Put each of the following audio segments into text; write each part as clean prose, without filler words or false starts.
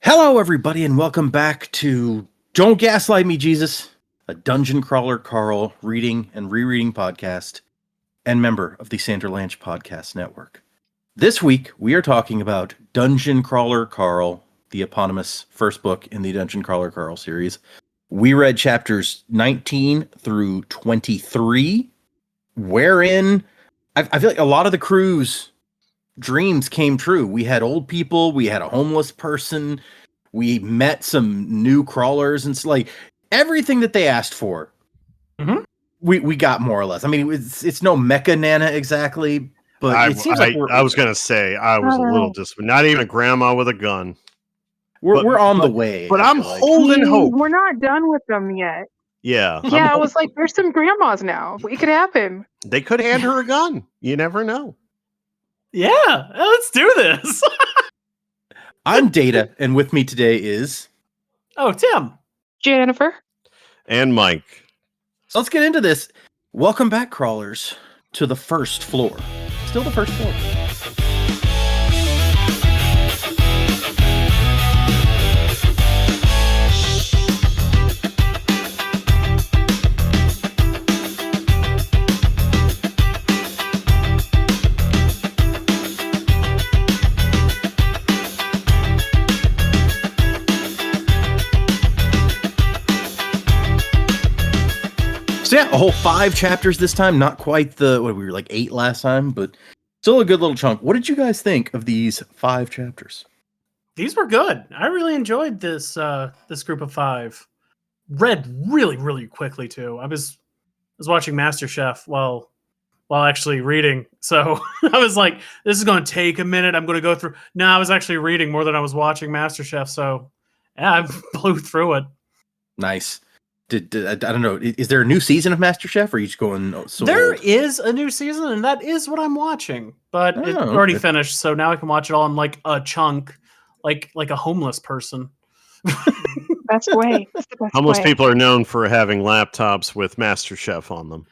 Hello, everybody, and welcome back to Don't Gaslight Me, Jesus, a Dungeon Crawler Carl reading and rereading podcast and member of the Sandra Lanch Podcast Network. This week, we are talking about Dungeon Crawler Carl, the eponymous first book in the Dungeon Crawler Carl series. We read chapters 19 through 23, wherein I feel like a lot of the crew's dreams came true. We had old people, we had a homeless person, we met some new crawlers, and like everything that they asked for. Mm-hmm. We got more or less. I mean, it's no Mecha Nana exactly, but it seems like I was gonna say I was a little not even a grandma with a gun. We're on the way. But I'm holding hope. We're not done with them yet. Yeah. Yeah, I was like, there's some grandmas now. It could happen. They could hand her a gun. You never know. Yeah, let's do this. I'm Data, and with me today is... Oh, Tim. Jennifer. And Mike. So let's get into this. Welcome back, crawlers, to the first floor. Still the first floor. So yeah, a whole 5 chapters this time. Not quite the, we were like 8 last time, but still a good little chunk. What did you guys think of these 5 chapters? These were good. I really enjoyed this this group of 5. Read really, really quickly too. I was watching MasterChef while actually reading. So I was like, this is going to take a minute. I'm going to go through. No, I was actually reading more than I was watching MasterChef. So yeah, I blew through it. Nice. I don't know. Is there a new season of MasterChef, or are you just going so There old? is a new season, and that is what I'm watching. But it's Oh, already okay. finished, so now I can watch it all in like a chunk, like a homeless person. Best way. That's the best Homeless way. people are known for having laptops with MasterChef on them.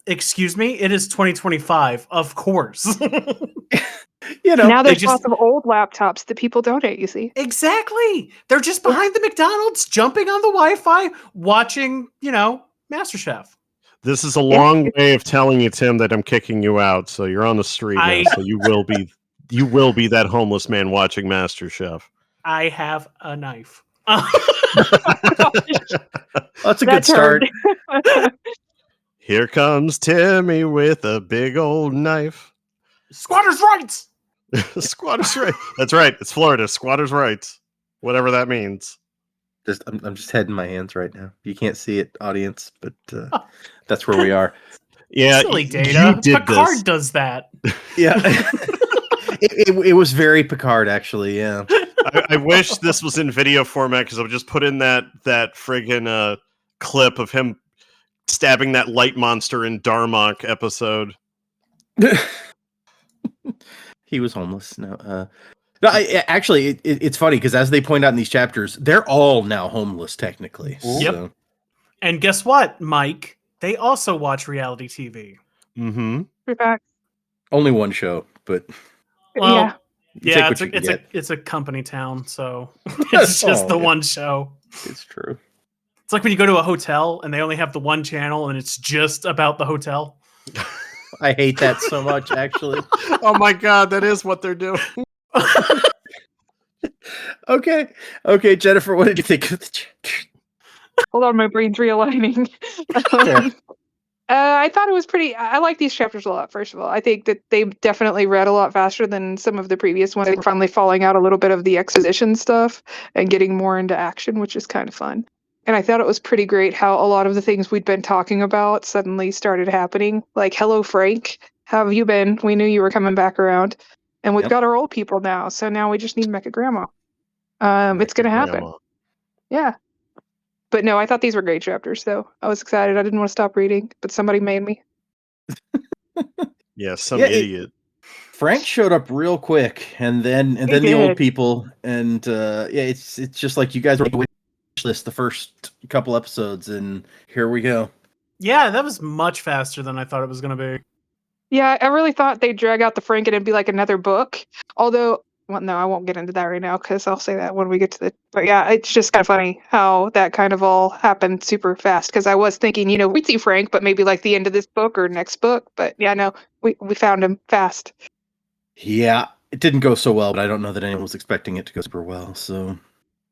Excuse me, it is 2025, of course. You know, Now they there's just- lots of old laptops that people donate, you see. Exactly. They're just behind the McDonald's, jumping on the Wi-Fi, watching, MasterChef. This is a long way of telling you, Tim, that I'm kicking you out. So you're on the street now, so you will be that homeless man watching MasterChef. I have a knife. that's a good start. Here comes Timmy with a big old knife. Squatters' rights. Squatters' rights. That's right. It's Florida. Squatters' rights. Whatever that means. I'm just heading my hands right now. You can't see it, audience, but that's where we are. Yeah, Silly you Data. did Picard this. does that. Yeah. it was very Picard, actually. Yeah. I wish this was in video format because I would just put in that friggin' clip of him stabbing that light monster in Darmok episode. He was homeless. No, actually, it's funny because as they point out in these chapters, they're all now homeless technically. Yep. So. And guess what, Mike? They also watch reality TV. Mm-hmm. Only one show, but Well, Yeah. you yeah, take what you can get. it's a company town, so it's just the yeah. one show. It's true. It's like when you go to a hotel and they only have the one channel and it's just about the hotel. I hate that so much, actually. Oh my god, that is what they're doing. Okay, Jennifer, what did you think of the chapter? Hold on, my brain's realigning. Sure. I thought it was pretty. I like these chapters a lot, first of all. I think that they definitely read a lot faster than some of the previous ones. They were finally falling out a little bit of the exposition stuff and getting more into action, which is kind of fun. And I thought it was pretty great how a lot of the things we'd been talking about suddenly started happening. Like, hello, Frank. How have you been? We knew you were coming back around. And we've Yep. got our old people now. So now we just need Mecha Grandma. It's going to happen. Grandma. Yeah. But no, I thought these were great chapters, though. I was excited. I didn't want to stop reading, but somebody made me. Yeah, some Yeah, idiot. Frank showed up real quick, and then He the old did. people, and it's just like you guys were on the wish list the first couple episodes, and here we go. Yeah, that was much faster than I thought it was going to be. Yeah, I really thought they'd drag out the Frank and it'd be like another book. Although well, no, I won't get into that right now because I'll say that when we get to the. But yeah, it's just kind of funny how that kind of all happened super fast. Because I was thinking, we'd see Frank, but maybe like the end of this book or next book. But yeah, no, we found him fast. Yeah, it didn't go so well, but I don't know that anyone was expecting it to go super well. So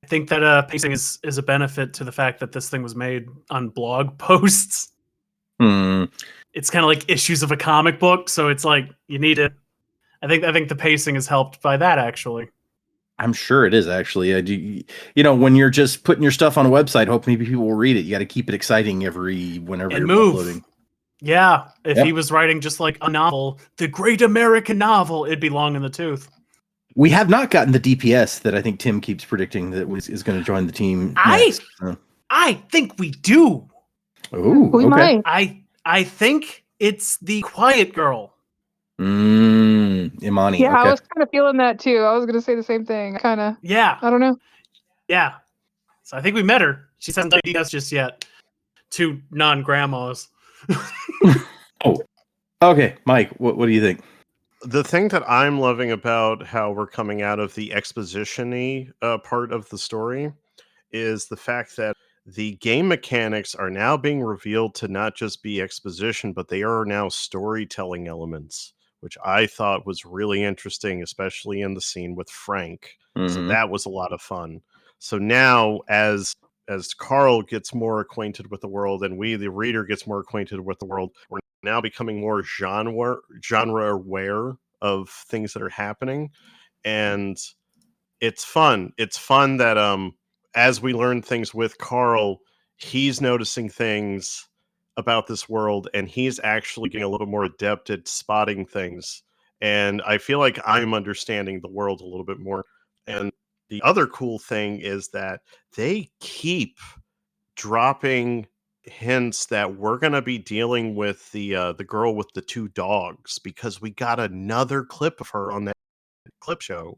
I think that pacing is a benefit to the fact that this thing was made on blog posts. It's kind of like issues of a comic book, so it's like you need it. I think the pacing is helped by that, actually. I'm sure it is actually. When you're just putting your stuff on a website, hope maybe people will read it. You got to keep it exciting whenever And you're move. uploading. Yeah, if he was writing just like a novel, the great American novel, it'd be long in the tooth. We have not gotten the DPS that I think Tim keeps predicting that is going to join the team. Next. I think we do. Oh, We okay. might. I think it's the Quiet Girl. Imani. Yeah, Okay. I was kind of feeling that too. I was going to say the same thing. Kind of. Yeah, I don't know. yeah. So I think we met her. She hasn't dated us just yet. 2 non-grandmas. Okay, Mike. What do you think? The thing that I'm loving about how we're coming out of the exposition-y part of the story is the fact that the game mechanics are now being revealed to not just be exposition, but they are now storytelling elements, which I thought was really interesting, especially in the scene with Frank. So that was a lot of fun. So now, as Carl gets more acquainted with the world, and we, the reader, gets more acquainted with the world, we're now becoming more genre aware of things that are happening, and it's fun. It's fun that as we learn things with Carl, he's noticing things about this world, and he's actually getting a little more adept at spotting things. And I feel like I'm understanding the world a little bit more. And the other cool thing is that they keep dropping hints that we're going to be dealing with the girl with the 2 dogs, because we got another clip of her on that clip show.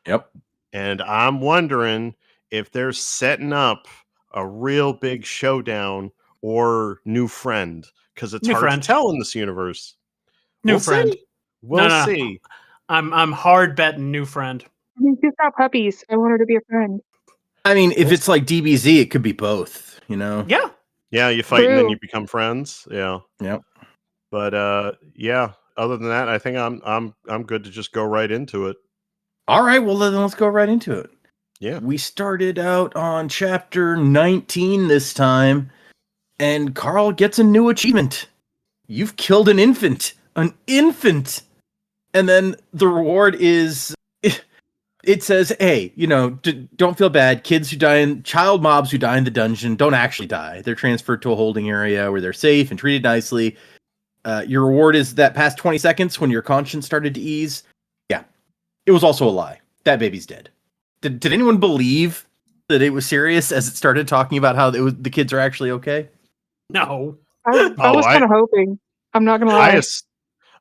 Yep. And I'm wondering if they're setting up a real big showdown or new friend, because it's New hard friend. to tell in this universe. New We'll friend. see. We'll No. see. I'm hard betting new friend. I mean, she's got puppies. I want her to be a friend. I mean, if it's like DBZ, it could be both. Yeah. Yeah, you fight and then True. you become friends. Yeah. Yep. But yeah, other than that, I think I'm good to just go right into it. All right. Well, then let's go right into it. Yeah. We started out on chapter 19 this time, and Carl gets a new achievement. You've killed an infant. An infant. And then the reward is, it says, hey, don't feel bad. Kids who die child mobs who die in the dungeon don't actually die. They're transferred to a holding area where they're safe and treated nicely. Your reward is that past 20 seconds when your conscience started to ease. Yeah. It was also a lie. That baby's dead. Did anyone believe that it was serious as it started talking about how the kids are actually okay? No. I was kind of hoping. I'm not gonna lie.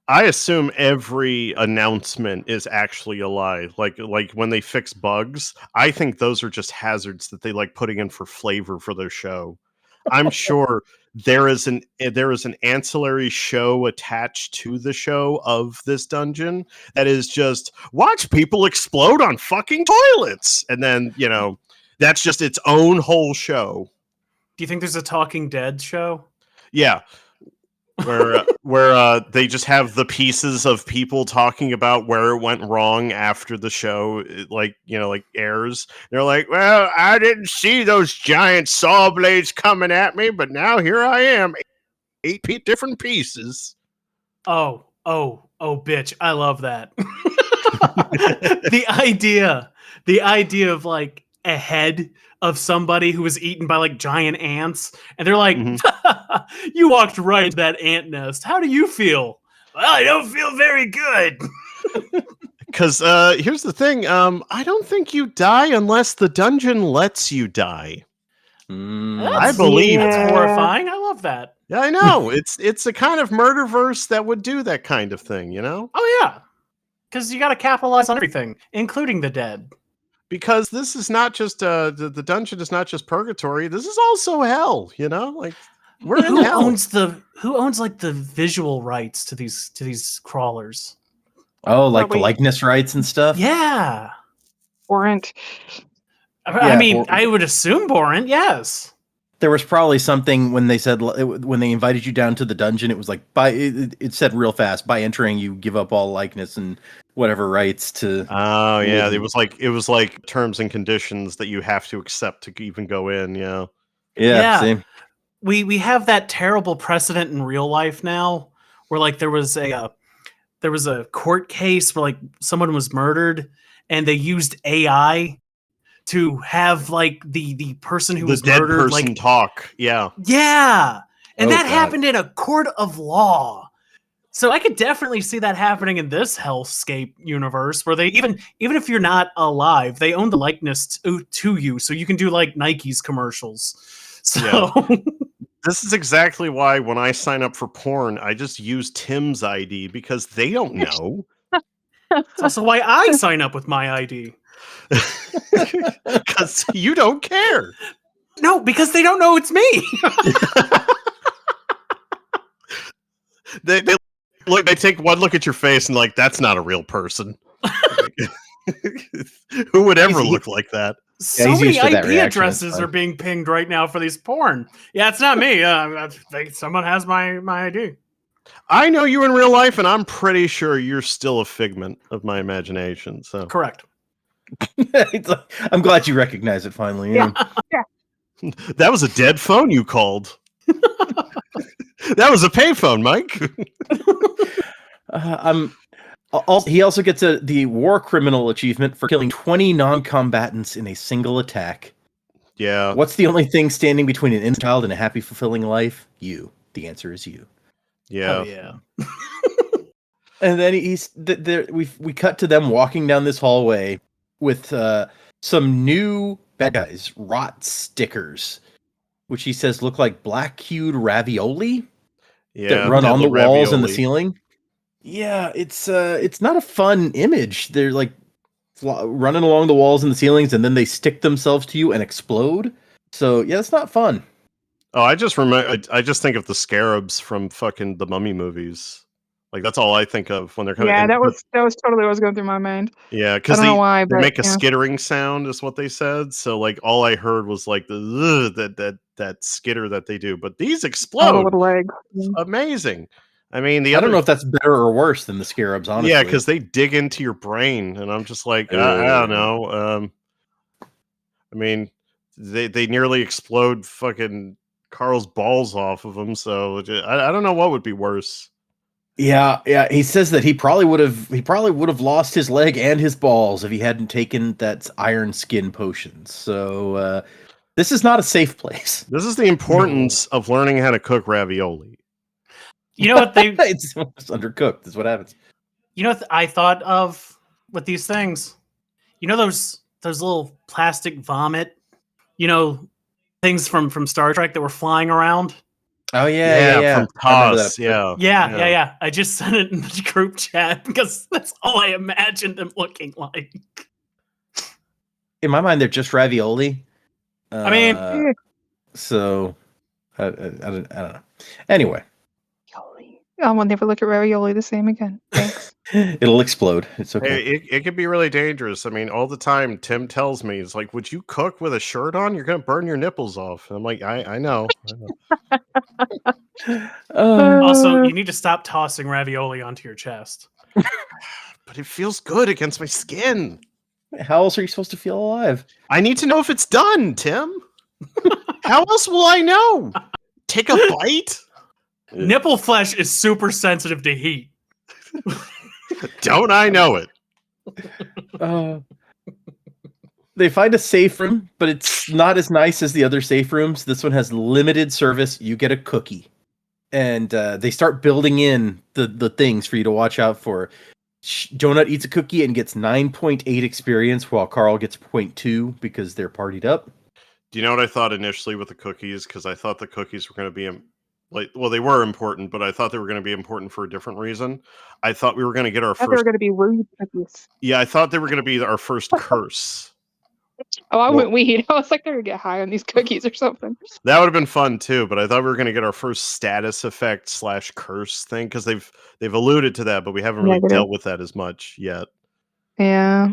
I assume every announcement is actually a lie. Like when they fix bugs, I think those are just hazards that they like putting in for flavor for their show. I'm sure there is an ancillary show attached to the show of this dungeon that is just watch people explode on fucking toilets, and then that's just its own whole show. Do you think there's a Talking Dead show? Yeah. Where they just have the pieces of people talking about where it went wrong after the show, like airs. They're like, well, I didn't see those giant saw blades coming at me, but now here I am, 8 different pieces. Oh, bitch! I love that. the idea of like a head of somebody who was eaten by like giant ants, and they're like, you walked right into that ant nest. How do you feel? Well, I don't feel very good. Because here's the thing, I don't think you die unless the dungeon lets you die. I believe that's horrifying. I love that. Yeah, I know. it's a kind of murderverse that would do that kind of thing, Oh yeah, because you got to capitalize on everything, including the dead. Because this is not just the dungeon is not just purgatory. This is also hell. Like we're in hell. Who owns like the visual rights to these crawlers? Oh, like the Probably- likeness rights and stuff. Yeah. Warrant. I mean, or- I would assume Borant, yes. There was probably something when they said when they invited you down to the dungeon. It was like it said real fast, by entering you give up all likeness and whatever rights to. Oh yeah, Mhm. it was like terms and conditions that you have to accept to even go in. Yeah. Yeah. Yeah. See? We have that terrible precedent in real life now where like there was a court case where like someone was murdered and they used AI to have like the person who The was dead murdered person like talk. Yeah. yeah. And Oh, that God. happened in a court of law. So I could definitely see that happening in this hellscape universe where they even if you're not alive, they own the likeness to you, so you can do like Nike's commercials. So This is exactly why when I sign up for porn, I just use Tim's ID because they don't know. it's also why I sign up with my ID. Because you don't care. No, because they don't know it's me. They take one look at your face and like, that's not a real person. Who would ever He's- look like that? So he's many used to that IP reaction, addresses it's fine. are being pinged right now for these porn. Yeah, it's not me. Someone has my ID. I know you in real life, and I'm pretty sure you're still a figment of my imagination. So Correct. It's like, I'm glad you recognize it finally. Yeah. that was a dead phone you called. That was a payphone, Mike. He also gets the war criminal achievement for killing 20 non-combatants in a single attack. Yeah. What's the only thing standing between an innocent child and a happy, fulfilling life? You. The answer is you. Yeah. Oh yeah. And then we cut to them walking down this hallway with some new bad guys, rot stickers, which he says look like black-hued ravioli Yeah. that run on the deadly walls and the ravioli. ceiling. Yeah, it's not a fun image. They're like running along the walls and the ceilings, and then they stick themselves to you and explode. So yeah, it's not fun. Oh, I just remember. I just think of the scarabs from fucking the Mummy movies. Like that's all I think of when they're coming. Yeah, and- that was totally what was going through my mind. yeah, I because don't they, know why, they but make a yeah. skittering sound, is what they said. So like all I heard was like the ugh, that skitter that they do. But these All the explode. little legs. Amazing. I mean, the I other don't know if that's better or worse than the scarabs, honestly. yeah, because they dig into your brain, and I'm just like, I don't know. I mean, they nearly explode fucking Carl's balls off of him. So I don't know what would be worse. Yeah. He says that he probably would have lost his leg and his balls if he hadn't taken that iron skin potion. So this is not a safe place. This is the importance of learning how to cook ravioli. You know what they? It's undercooked. That's what happens. You know what I thought of with these things? You know those little plastic vomit, things from Star Trek that were flying around? Oh From I remember Toss. that. Yeah. I just sent it in the group chat because that's all I imagined them looking like. In my mind, they're just ravioli. I mean- so I don't know. Anyway, I will never look at ravioli the same again. Thanks. it'll explode. It's okay. Hey, it could be really dangerous. I mean, all the time, Tim tells me, it's like, would you cook with a shirt on? You're going to burn your nipples off. And I'm like, I know. Also, you need to stop tossing ravioli onto your chest. But it feels good against my skin. How else are you supposed to feel alive? I need to know if it's done, Tim. How else will I know? Take a bite? Nipple flesh is super sensitive to heat. Don't I know it? They find a safe room, but it's not as nice as the other safe rooms. This one has limited service. You get a cookie. And they start building in the things for you to watch out for. Donut eats a cookie and gets 9.8 experience, while Carl gets 0.2 because they're partied up. Do you know what I thought initially with the cookies? Because I thought the cookies were going to be they were important, but I thought they were going to be important for a different reason. I thought we were going to get our I thought they were first. going to be rude cookies. Yeah, I thought they were going to be our first curse. Oh, I Well- went weed. I was like, they're gonna get high on these cookies or something. That would have been fun too, but I thought we were going to get our first status effect / curse thing because they've alluded to that, but we haven't really Negative. dealt with that as much yet. Yeah.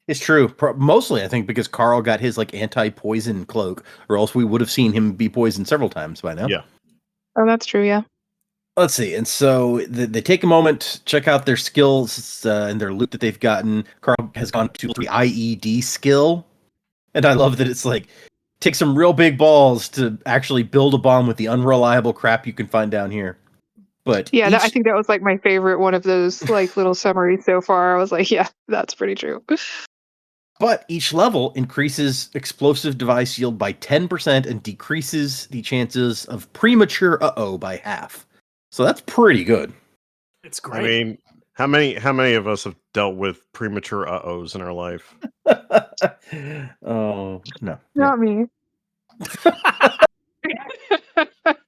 It's true. Mostly, I think, because Carl got his like anti-poison cloak, or else we would have seen him be poisoned several times by now. Yeah. Oh, that's true. Yeah. Let's see. And so they take a moment, check out their skills and their loot that they've gotten. Carl has gone to the IED skill, and I love that it's like take some real big balls to actually build a bomb with the unreliable crap you can find down here. But Yeah, I each- think that was like my favorite one of those like little summaries so far. I was like, yeah, that's pretty true. But each level increases explosive device yield by 10% and decreases the chances of premature uh-oh by half. So that's pretty good. It's I great. mean, how many of us have dealt with premature uh-ohs in our life? Oh, no. Not me.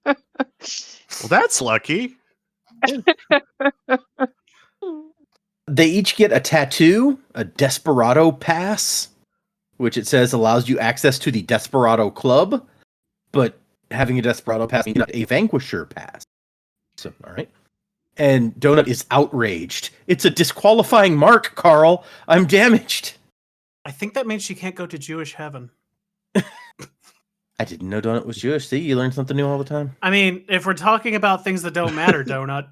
Well, that's lucky. They each get a tattoo, a Desperado pass, which it says allows you access to the Desperado Club, but having a Desperado pass means not a Vanquisher pass. So, all right. And Donut is outraged. It's a disqualifying mark, Carl. I'm damaged. I think that means she can't go to Jewish heaven. I didn't know Donut was Jewish. See, you learn something new all the time. I mean, if we're talking about things that don't matter, Donut.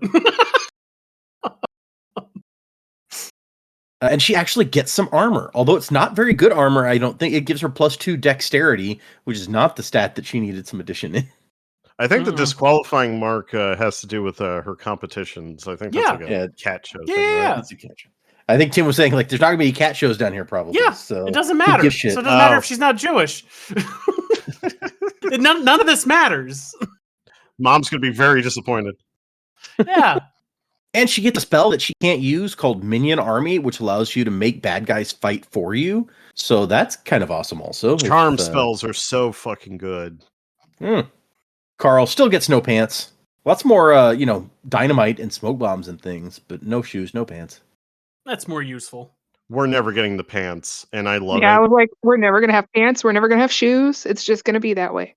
And she actually gets some armor. Although it's not very good armor, I don't think it gives her +2 dexterity, which is not the stat that she needed some addition in. I think the Mm-mm. disqualifying mark has to do with her competitions. I think that's Yeah. like a Yeah. cat show Yeah, thing, right? yeah. That's a catch. I think Tim was saying like there's not gonna be any cat shows down here probably. Yeah, so it doesn't who matter. gives So shit? it doesn't matter Oh. if she's not Jewish. none of this matters. Mom's gonna be very disappointed. Yeah. And she gets a spell that she can't use called Minion Army, which allows you to make bad guys fight for you. So that's kind of awesome also. Charm if, spells are so fucking good. Carl still gets no pants. Lots more dynamite and smoke bombs and things, but no shoes, no pants. That's more useful. We're never getting the pants, and I love Yeah, I it. was like, we're never gonna have pants. We're never gonna have shoes. It's just gonna be that way.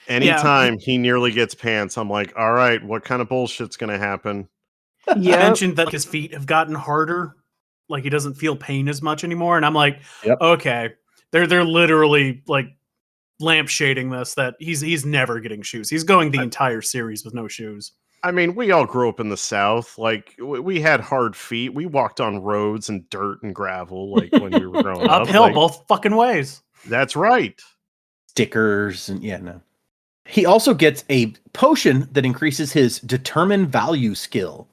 Anytime he nearly gets pants, I'm like, all right, what kind of bullshit's gonna happen? You Yeah. mentioned that his feet have gotten harder. Like he doesn't feel pain as much anymore. And I'm like, Yep. okay. They're literally like lampshading this that he's never getting shoes. He's going the entire series with no shoes. I mean, we all grew up in the South. Like, we had hard feet. We walked on roads and dirt and gravel, like when we were growing up. Uphill Like, both fucking ways. that's right. Stickers and no. He also gets a potion that increases his determine value skill.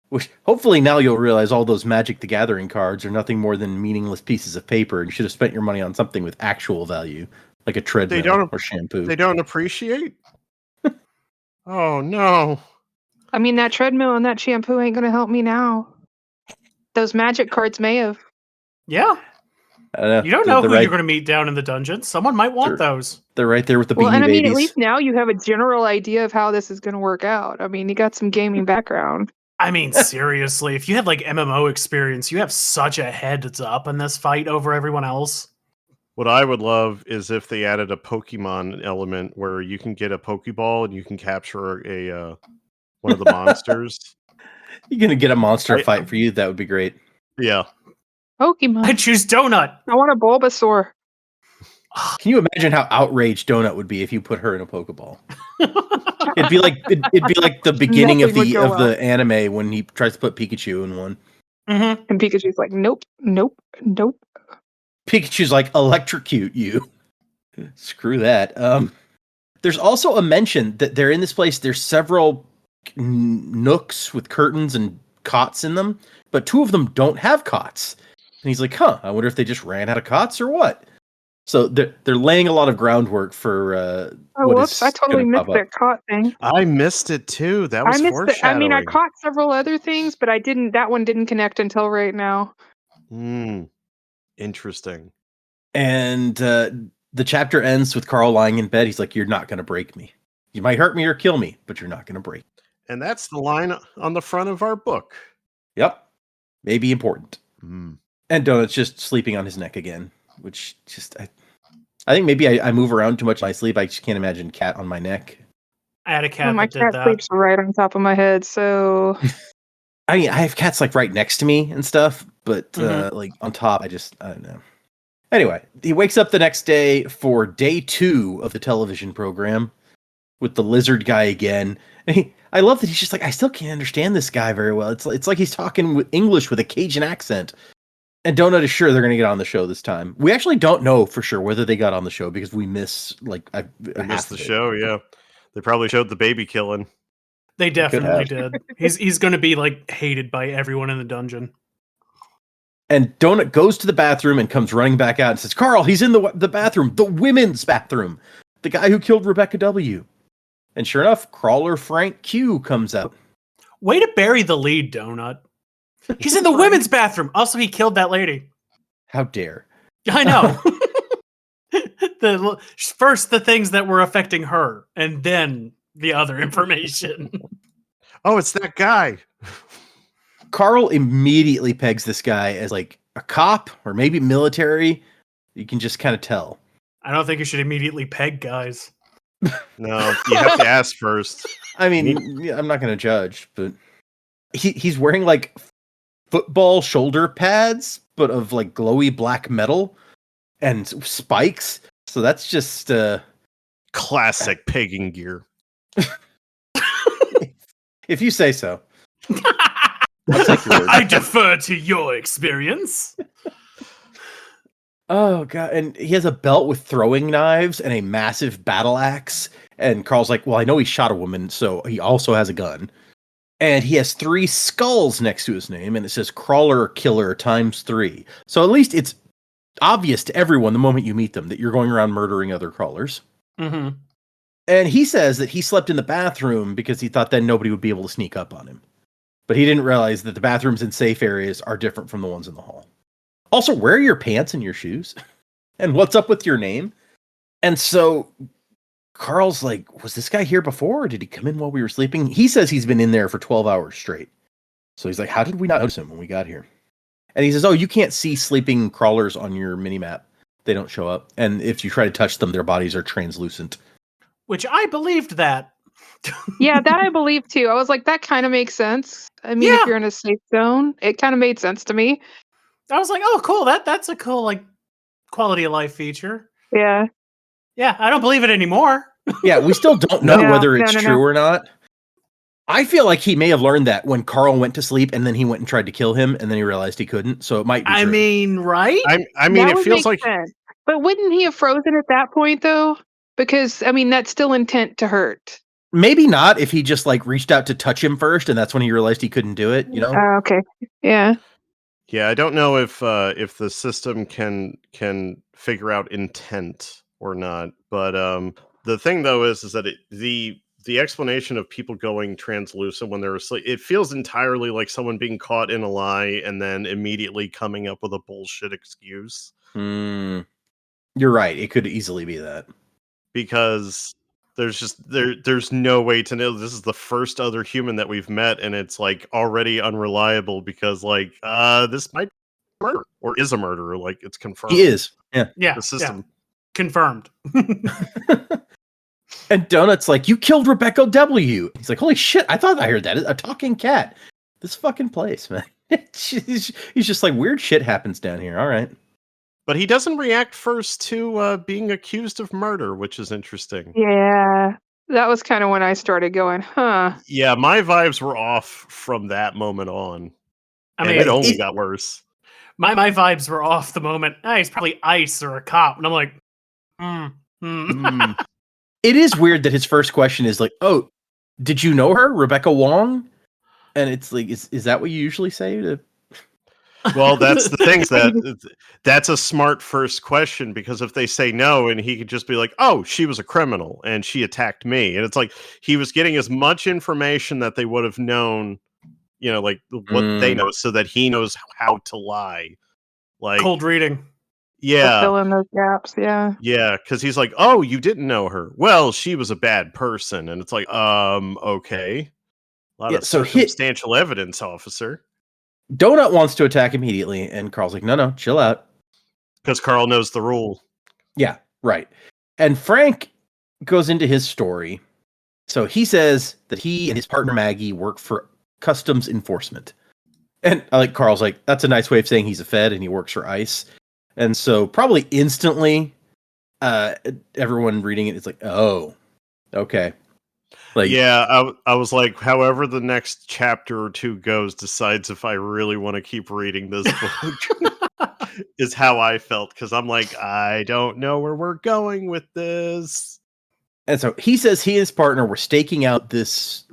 Which hopefully now you'll realize all those Magic the Gathering cards are nothing more than meaningless pieces of paper. You should have spent your money on something with actual value, like a treadmill don't- or shampoo. They don't appreciate. Oh no. I mean, that treadmill and that shampoo ain't gonna help me now. Those magic cards may have. Yeah. I know. You don't know they're who right, you're going to meet down in the dungeon. Someone might want Sure. those. They're right there with the Well, Beanie and I mean, Babies. at least now you have a general idea of how this is gonna work out. I mean, you got some gaming background. I mean, seriously, if you have like MMO experience, you have such a heads up in this fight over everyone else. What I would love is if they added a Pokemon element where you can get a Pokeball and you can capture a one of the monsters. You're gonna get a monster I- fight for you. That would be great. Yeah. Pokemon. I choose Donut. I want a Bulbasaur. Can you imagine how outraged Donut would be if you put her in a Pokeball? It'd be like the beginning of Nothing would go the anime when he tries to put Pikachu in one. Mm-hmm. And Pikachu's like, nope, nope, nope. Pikachu's like electrocute you. Screw that. There's also a mention that they're in this place. There's several nooks with curtains and cots in them, but 2 of them don't have cots. And he's like, "Huh? I wonder if they just ran out of cots or what." So they're laying a lot of groundwork for. Oh, what whoops! is I totally gonna missed pop up. that caught thing. I missed it too. That was I missed it. I mean, I foreshadowing. caught several other things, but I didn't. That one didn't connect until right now. Interesting. And the chapter ends with Carl lying in bed. He's like, "You're not going to break me. You might hurt me or kill me, but you're not going to break." And that's the line on the front of our book. Yep. Maybe important. Mm. And Donut's just sleeping on his neck again, which just I think maybe I move around too much in my sleep. I just can't imagine cat on my neck. I had a Well, cat my that did cat that. sleeps right on top of my head, so I mean, I have cats like right next to me and stuff, but Mhm. like on top, I don't know. Anyway, he wakes up the next day for day 2 of the television program with the lizard guy again. And I love that he's just like, I still can't understand this guy very well. It's like he's talking with English with a Cajun accent. And Donut is sure they're going to get on the show this time. We actually don't know for sure whether they got on the show because we miss like I half missed the of it. show. Yeah, they probably showed the baby killing. They definitely have. did. He's going to be like hated by everyone in the dungeon. And Donut goes to the bathroom and comes running back out and says, Carl, he's in the bathroom, the women's bathroom. The guy who killed Rebecca W. And sure enough, Crawler Frank Q comes out. Way to bury the lead, Donut. He's in the women's bathroom. Also, he killed that lady. How dare. I know. First, the things that were affecting her, and then the other information. Oh, it's that guy. Carl immediately pegs this guy as like a cop or maybe military. You can just kind of tell. I don't think you should immediately peg guys. No, you have to ask first. I mean, yeah, I'm not going to judge, but he's wearing like football shoulder pads, but of like glowy black metal and spikes. So that's just Classic pegging gear. if you say so. I'll take your word. I defer to your experience. Oh god, and he has a belt with throwing knives and a massive battle axe. And Carl's like, well, I know he shot a woman, so he also has a gun. And he has 3 skulls next to his name, and it says Crawler Killer ×3. So at least it's obvious to everyone the moment you meet them that you're going around murdering other crawlers. Mm-hmm. And he says that he slept in the bathroom because he thought then nobody would be able to sneak up on him. But he didn't realize that the bathrooms in safe areas are different from the ones in the hall. Also, where are your pants and your shoes? And what's up with your name? And so Carl's like, was this guy here before, or did he come in while we were sleeping? He says he's been in there for 12 hours straight. So he's like, how did we not notice him when we got here? And he says, oh, you can't see sleeping crawlers on your minimap. They don't show up. And if you try to touch them, their bodies are translucent. Which I believed that. yeah, that I believe too. I was like, that kind of makes sense. I mean, Yeah. if you're in a safe zone, it kind of made sense to me. I was like, oh, cool. That's a cool like quality of life feature. Yeah. Yeah, I don't believe it anymore. Yeah, we still don't know No, whether it's no. true or not. I feel like he may have learned that when Carl went to sleep and then he went and tried to kill him and then he realized he couldn't. So it might be I true. mean, right? I mean, That it would feels make like sense. But wouldn't he have frozen at that point though? Because I mean, that's still intent to hurt. Maybe not if he just like reached out to touch him first and that's when he realized he couldn't do it, you know? Okay. Yeah. Yeah, I don't know if the system can figure out intent or not. But the thing though is that the explanation of people going translucent when they're asleep, it feels entirely like someone being caught in a lie and then immediately coming up with a bullshit excuse. You're right. It could easily be that. Because there's no way to know this is the first other human that we've met, and it's like already unreliable because like this might be a murder or is a murderer, like it's confirmed. He is. Yeah. Yeah, The system. yeah. Confirmed. And Donut's like, you killed Rebecca W. He's like, holy shit, I thought I heard that. A talking cat. This fucking place, man. He's just like, weird shit happens down here. All right. But he doesn't react first to being accused of murder, which is interesting. Yeah. That was kind of when I started going, huh. Yeah, my vibes were off from that moment on. I And mean, it only got worse. my vibes were off the moment. He's probably ICE or a cop. And I'm like, It is weird that his first question is like, oh, did you know her? Rebecca Wong? And it's like, is that what you usually say to... Well, that's the thing, that's a smart first question, because if they say no, and he could just be like, oh, she was a criminal and she attacked me. And it's like he was getting as much information that they would have known, you know, like what they know, so that he knows how to lie. Like cold reading. Yeah. Fill in those gaps. Yeah. Yeah, because he's like, oh, you didn't know her. Well, she was a bad person. And it's like, okay. A lot of circumstantial evidence, officer. Donut wants to attack immediately, and Carl's like, no, chill out. Because Carl knows the rule. Yeah. Right. And Frank goes into his story. So he says that he and his partner Maggie work for customs enforcement. And I like Carl's like, that's a nice way of saying he's a Fed and he works for ICE. And so probably instantly, everyone reading it is like, oh, okay. Like, yeah, I was like, however the next chapter or two goes decides if I really want to keep reading this book is how I felt. Because I'm like, I don't know where we're going with this. and so he says he and his partner were staking out this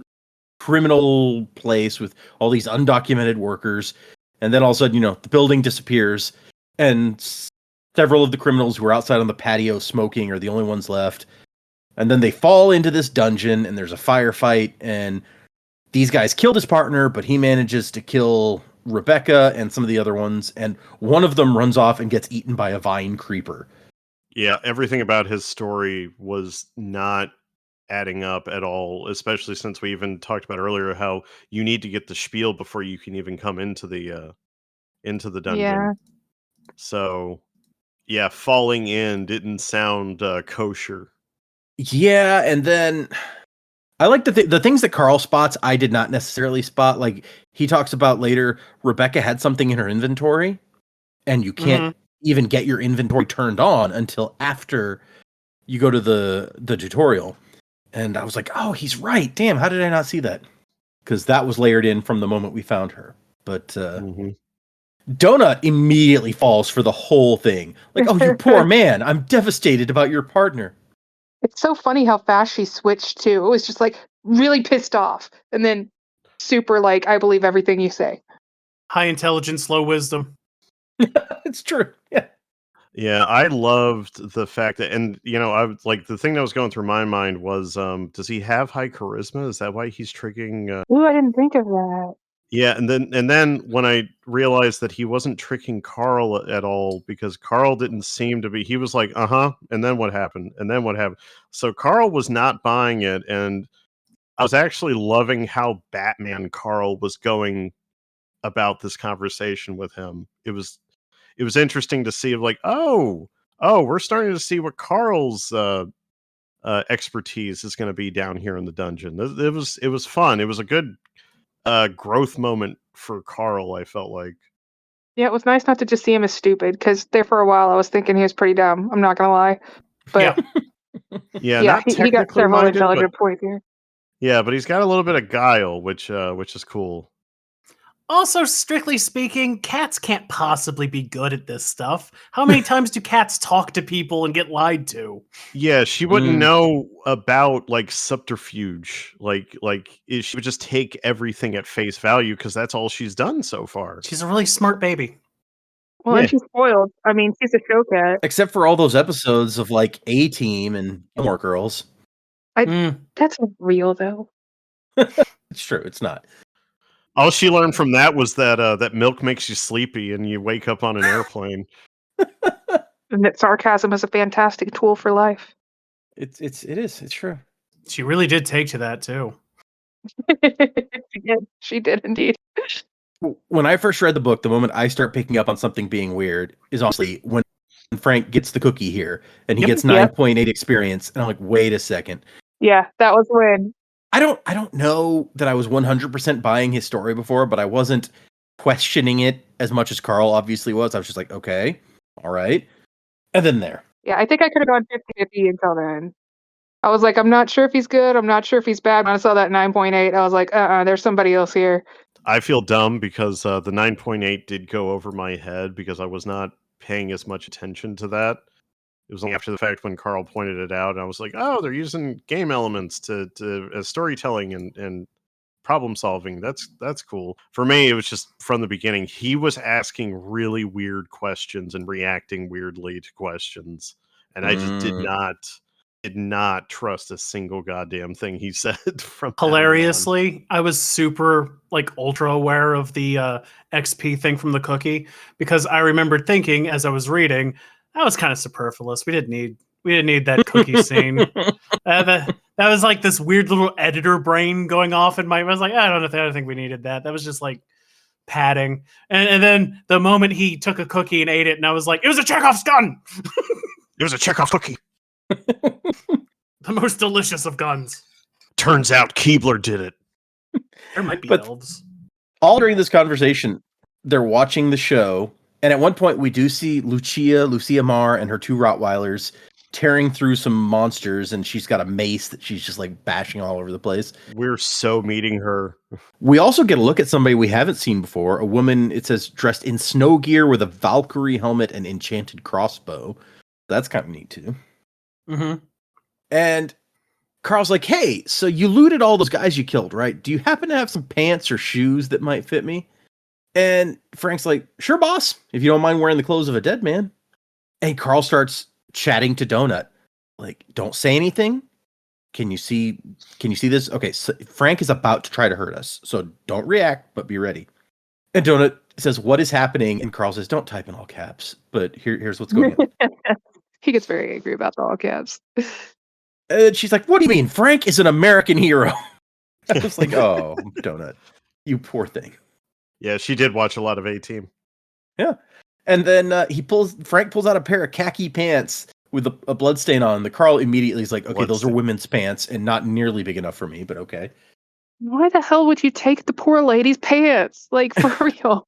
criminal place with all these undocumented workers. And then all of a sudden, the building disappears. And several of the criminals who were outside on the patio smoking are the only ones left. And then they fall into this dungeon and there's a firefight. And these guys killed his partner, but he manages to kill Rebecca and some of the other ones. And one of them runs off and gets eaten by a vine creeper. Yeah, everything about his story was not adding up at all, especially since we even talked about earlier how you need to get the spiel before you can even come into the dungeon. Yeah. So, yeah, falling in didn't sound kosher. Yeah, and then I like the things that Carl spots I did not necessarily spot. Like, he talks about later, Rebecca had something in her inventory, and you can't even get your inventory turned on until after you go to the tutorial. And I was like, oh, he's right. Damn, how did I not see that? Because that was layered in from the moment we found her. But Donut immediately falls for the whole thing. Like, oh, you poor man. I'm devastated about your partner. It's so funny how fast she switched too. It was just like really pissed off, and then super like, I believe everything you say. High intelligence, low wisdom. It's true. Yeah. Yeah, I loved the fact that, and I was like, the thing that was going through my mind was, does he have high charisma? Is that why he's tricking? Ooh, I didn't think of that. Yeah, and then when I realized that he wasn't tricking Carl at all, because Carl didn't seem to be, he was like, and then what happened? And then what happened? So Carl was not buying it, and I was actually loving how Batman Carl was going about this conversation with him. It was interesting to see, like, oh, we're starting to see what Carl's expertise is going to be down here in the dungeon. It was fun. It was a good growth moment for Carl, I felt like. Yeah, it was nice not to just see him as stupid, because there for a while I was thinking he was pretty dumb. I'm not gonna lie, but yeah, yeah, not he got technically several minded, intelligent points here. yeah, but he's got a little bit of guile, which is cool. Also, strictly speaking, cats can't possibly be good at this stuff. How many times do cats talk to people and get lied to? Yeah, she wouldn't know about like subterfuge. Like she would just take everything at face value because that's all she's done so far. She's a really smart baby. Well, Yeah. and she's spoiled. I mean, she's a show cat. Except for all those episodes of like A-Team and Gilmore Girls. That's not real though. It's true. It's not. All she learned from that was that that milk makes you sleepy and you wake up on an airplane. And that sarcasm is a fantastic tool for life. It is. It's true. She really did take to that too. She did indeed. When I first read the book, the moment I start picking up on something being weird is honestly when Frank gets the cookie here and he gets 9.8 experience, and I'm like, wait a second. Yeah, that was when. I don't know that I was 100% buying his story before, but I wasn't questioning it as much as Carl obviously was. I was just like, okay, all right. And then there. Yeah, I think I could have gone 50-50 until then. I was like, I'm not sure if he's good. I'm not sure if he's bad. When I saw that 9.8, I was like, there's somebody else here. I feel dumb because the 9.8 did go over my head because I was not paying as much attention to that. It was only after the fact when Carl pointed it out, and I was like, oh, they're using game elements to as storytelling and problem solving. That's cool. For me, it was just from the beginning. He was asking really weird questions and reacting weirdly to questions. And I just did not trust a single goddamn thing he said from Hilariously, I was super like ultra aware of the XP thing from the cookie, because I remembered thinking as I was reading, that was kind of superfluous. We didn't need that cookie scene. That was like this weird little editor brain going off in my. I was like, I don't think we needed that. That was just like padding. And then the moment he took a cookie and ate it, and I was like, it was a Chekhov's gun. It was a Chekhov cookie. The most delicious of guns. Turns out Keebler did it. There might be But- elves. All during this conversation, they're watching the show, and at one point we do see Lucia Marr, and her two Rottweilers tearing through some monsters, and she's got a mace that she's just like bashing all over the place. We're so meeting her. We also get a look at somebody we haven't seen before, a woman, it says, dressed in snow gear with a Valkyrie helmet and enchanted crossbow. That's kind of neat, too. Mm-hmm. And Carl's like, hey, so you looted all those guys you killed, right? Do you happen to have some pants or shoes that might fit me? And Frank's like, sure, boss, if you don't mind wearing the clothes of a dead man. And Carl starts chatting to Donut. Like, don't say anything. Can you see this? Okay, so Frank is about to try to hurt us, so don't react, but be ready. And Donut says, what is happening? And Carl says, don't type in all caps, but here's what's going on. He gets very angry about the all caps. And she's like, what do you mean? Frank is an American hero. I was like, oh, Donut, you poor thing. Yeah, she did watch a lot of A-Team. And then Frank pulls out a pair of khaki pants with a blood stain on. The Carl immediately is like, okay, those are women's pants and not nearly big enough for me, but okay. Why the hell would you take the poor lady's pants? Like, for real.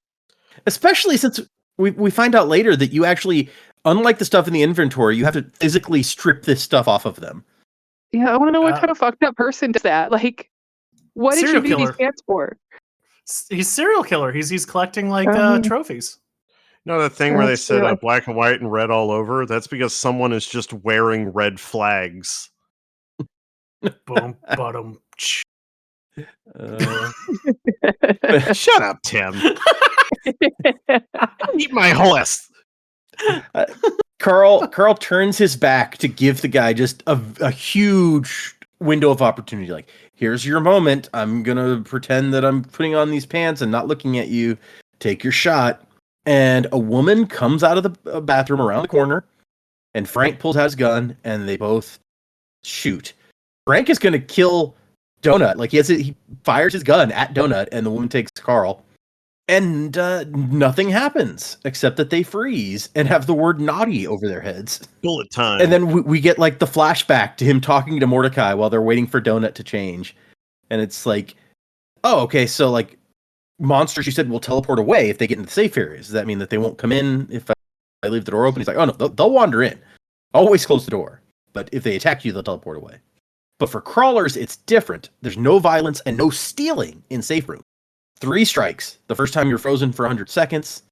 Especially since we find out later that you actually, unlike the stuff in the inventory, you have to physically strip this stuff off of them. Yeah, I want to know what kind of fucked up person does that. Like, what did you Serial do killer. these pants for? He's serial killer. He's collecting like trophies. You know that thing where they That's said true. black and white and red all over? That's because someone is just wearing red flags. Boom, bottom. Uh, Shut up, Tim. Eat my horse. Carl turns his back to give the guy just a huge window of opportunity. Like, here's your moment. I'm gonna pretend that I'm putting on these pants and not looking at you. Take your shot. And a woman comes out of the bathroom around the corner, and Frank pulls out his gun, and they both shoot. Frank is gonna kill Donut. Like, he fires his gun at Donut, and the woman takes Carl. And nothing happens except that they freeze and have the word naughty over their heads. Bullet time. And then we get like the flashback to him talking to Mordecai while they're waiting for Donut to change. And it's like, oh, okay, so like monsters, you said, will teleport away if they get into the safe areas. Does that mean that they won't come in if I leave the door open? He's like, oh no, they'll wander in. Always close the door. But if they attack you, they'll teleport away. But for crawlers, it's different. There's no violence and no stealing in safe rooms. 3 strikes. The first time you're frozen for 100 seconds.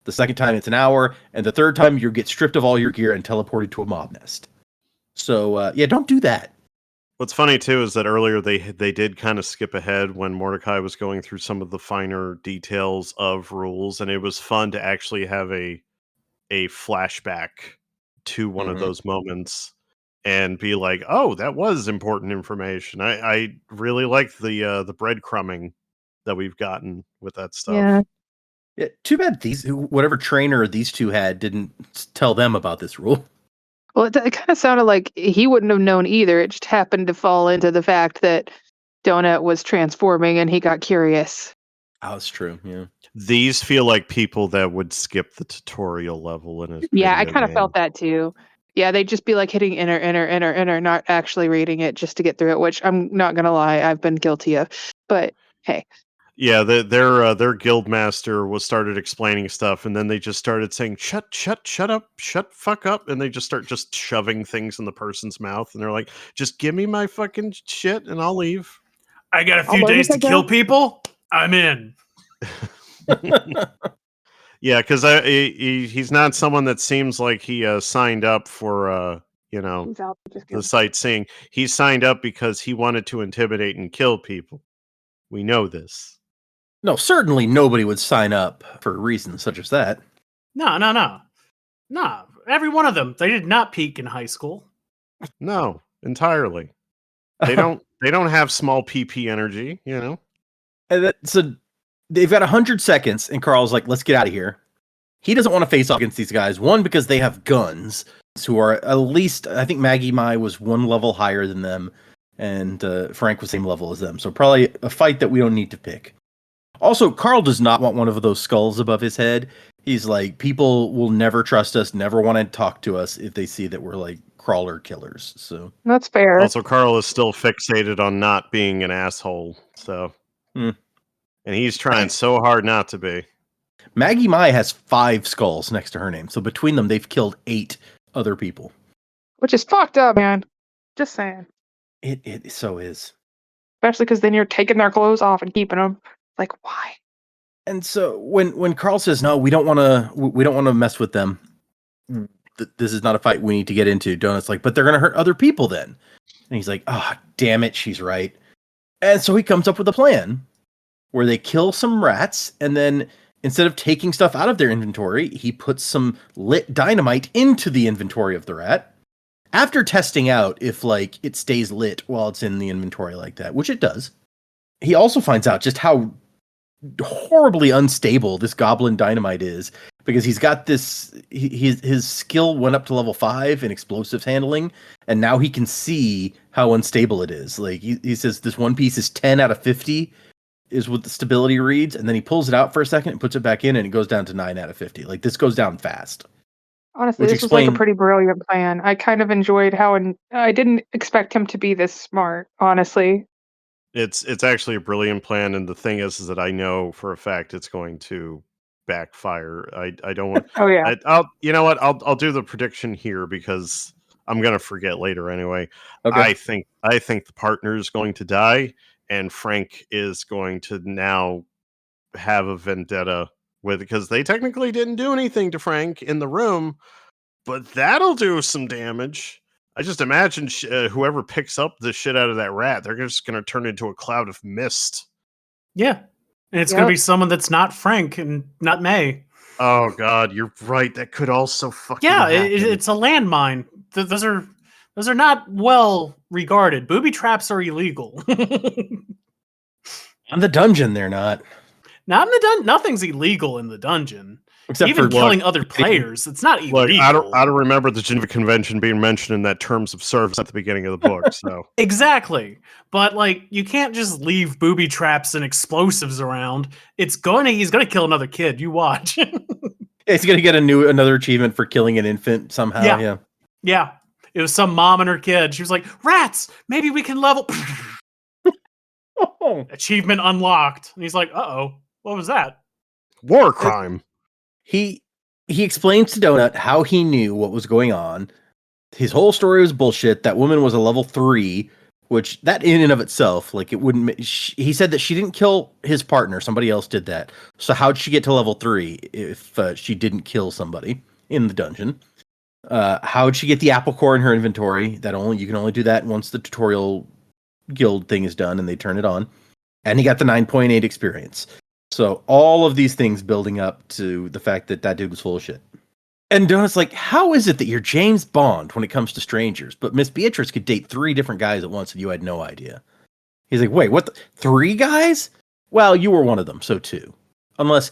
The second time it's an hour. And the third time you get stripped of all your gear and teleported to a mob nest. So, yeah, don't do that. What's funny, too, is that earlier they did kind of skip ahead when Mordecai was going through some of the finer details of rules. And it was fun to actually have a flashback to one of those moments and be like, oh, that was important information. I really like the breadcrumbing that we've gotten with that stuff. Yeah. Too bad whatever trainer these two had didn't tell them about this rule. Well, it kind of sounded like he wouldn't have known either. It just happened to fall into the fact that Donut was transforming and he got curious. Oh, that's true. Yeah. These feel like people that would skip the tutorial level in a Yeah, I video kind of game. felt that too. Yeah, they'd just be like hitting enter, not actually reading it just to get through it, which I'm not going to lie, I've been guilty of. But hey. Yeah, their guild master started explaining stuff, and then they just started saying, shut up, shut fuck up, and they just start just shoving things in the person's mouth, and they're like, just give me my fucking shit, and I'll leave. I got a few days to kill people. I'm in. Yeah, because he's not someone that seems like he signed up for the sightseeing. He signed up because he wanted to intimidate and kill people. We know this. No, certainly nobody would sign up for reasons such as that. No. Every one of them. They did not peak in high school. No, entirely. They don't have small PP energy, you know. And so they've got 100 seconds, and Carl's like, let's get out of here. He doesn't want to face off against these guys. One, because they have guns, who are at least, I think Maggie Mai was 1 level higher than them, and Frank was same level as them. So probably a fight that we don't need to pick. Also, Carl does not want one of those skulls above his head. He's like, people will never trust us, never want to talk to us if they see that we're like crawler killers. So That's fair. Also, Carl is still fixated on not being an asshole. So, Hmm. and he's trying so hard not to be. Maggie Mai has 5 skulls next to her name. So between them, they've killed 8 other people. Which is fucked up, man. Just saying. It so is. Especially because then you're taking their clothes off and keeping them. Like, why? And so when Carl says no, we don't want to mess with them. This is not a fight we need to get into. Donut's like, but they're going to hurt other people then. And he's like, oh, damn it, she's right. And so he comes up with a plan where they kill some rats, and then instead of taking stuff out of their inventory, he puts some lit dynamite into the inventory of the rat. After testing out if like it stays lit while it's in the inventory like that, which it does. He also finds out just how horribly unstable this goblin dynamite is, because he's got this his skill went up to level 5 in explosives handling, and now he can see how unstable it is. Like he says this one piece is 10 out of 50 is what the stability reads, and then he pulls it out for a second and puts it back in, and it goes down to 9 out of 50. Like this goes down fast. Honestly, Which this was like a explain- pretty brilliant plan. I kind of enjoyed how I didn't expect him to be this smart, honestly. It's actually a brilliant plan, and the thing is that I know for a fact it's going to backfire. I don't want. Oh yeah. I'll you know what? I'll do the prediction here because I'm gonna forget later anyway. Okay. I think the partner is going to die, and Frank is going to now have a vendetta with, because they technically didn't do anything to Frank in the room, but that'll do some damage. I just imagine whoever picks up the shit out of that rat, they're just going to turn into a cloud of mist. Yeah. And it's going to be someone that's not Frank and not May. Oh, God, you're right. That could also fucking Yeah, happen. it's a landmine. Those are not well regarded. Booby traps are illegal. In the dungeon, they're not. Not in the dungeon. Nothing's illegal in the dungeon. Except Even for killing other players, it's not illegal. Look, I don't remember the Geneva Convention being mentioned in that terms of service at the beginning of the book. So Exactly. But like you can't just leave booby traps and explosives around. He's gonna kill another kid. You watch. He's gonna get another achievement for killing an infant somehow. Yeah. Yeah. It was some mom and her kid. She was like, rats, maybe we can level achievement unlocked. And he's like, uh-oh, what was that? war crime. He explains to Donut how he knew what was going on. His whole story was bullshit. That woman was a level 3, which that in and of itself, like it wouldn't. He said that she didn't kill his partner. Somebody else did that. So how'd she get to level 3 if she didn't kill somebody in the dungeon? How'd she get the apple core in her inventory? You can only do that once the tutorial guild thing is done and they turn it on. And he got the 9.8 experience. So all of these things building up to the fact that dude was full of shit. And Donut's like, how is it that you're James Bond when it comes to strangers, but Miss Beatrice could date 3 different guys at once and you had no idea? He's like, wait, what? 3 guys? Well, you were one of them, so 2. Unless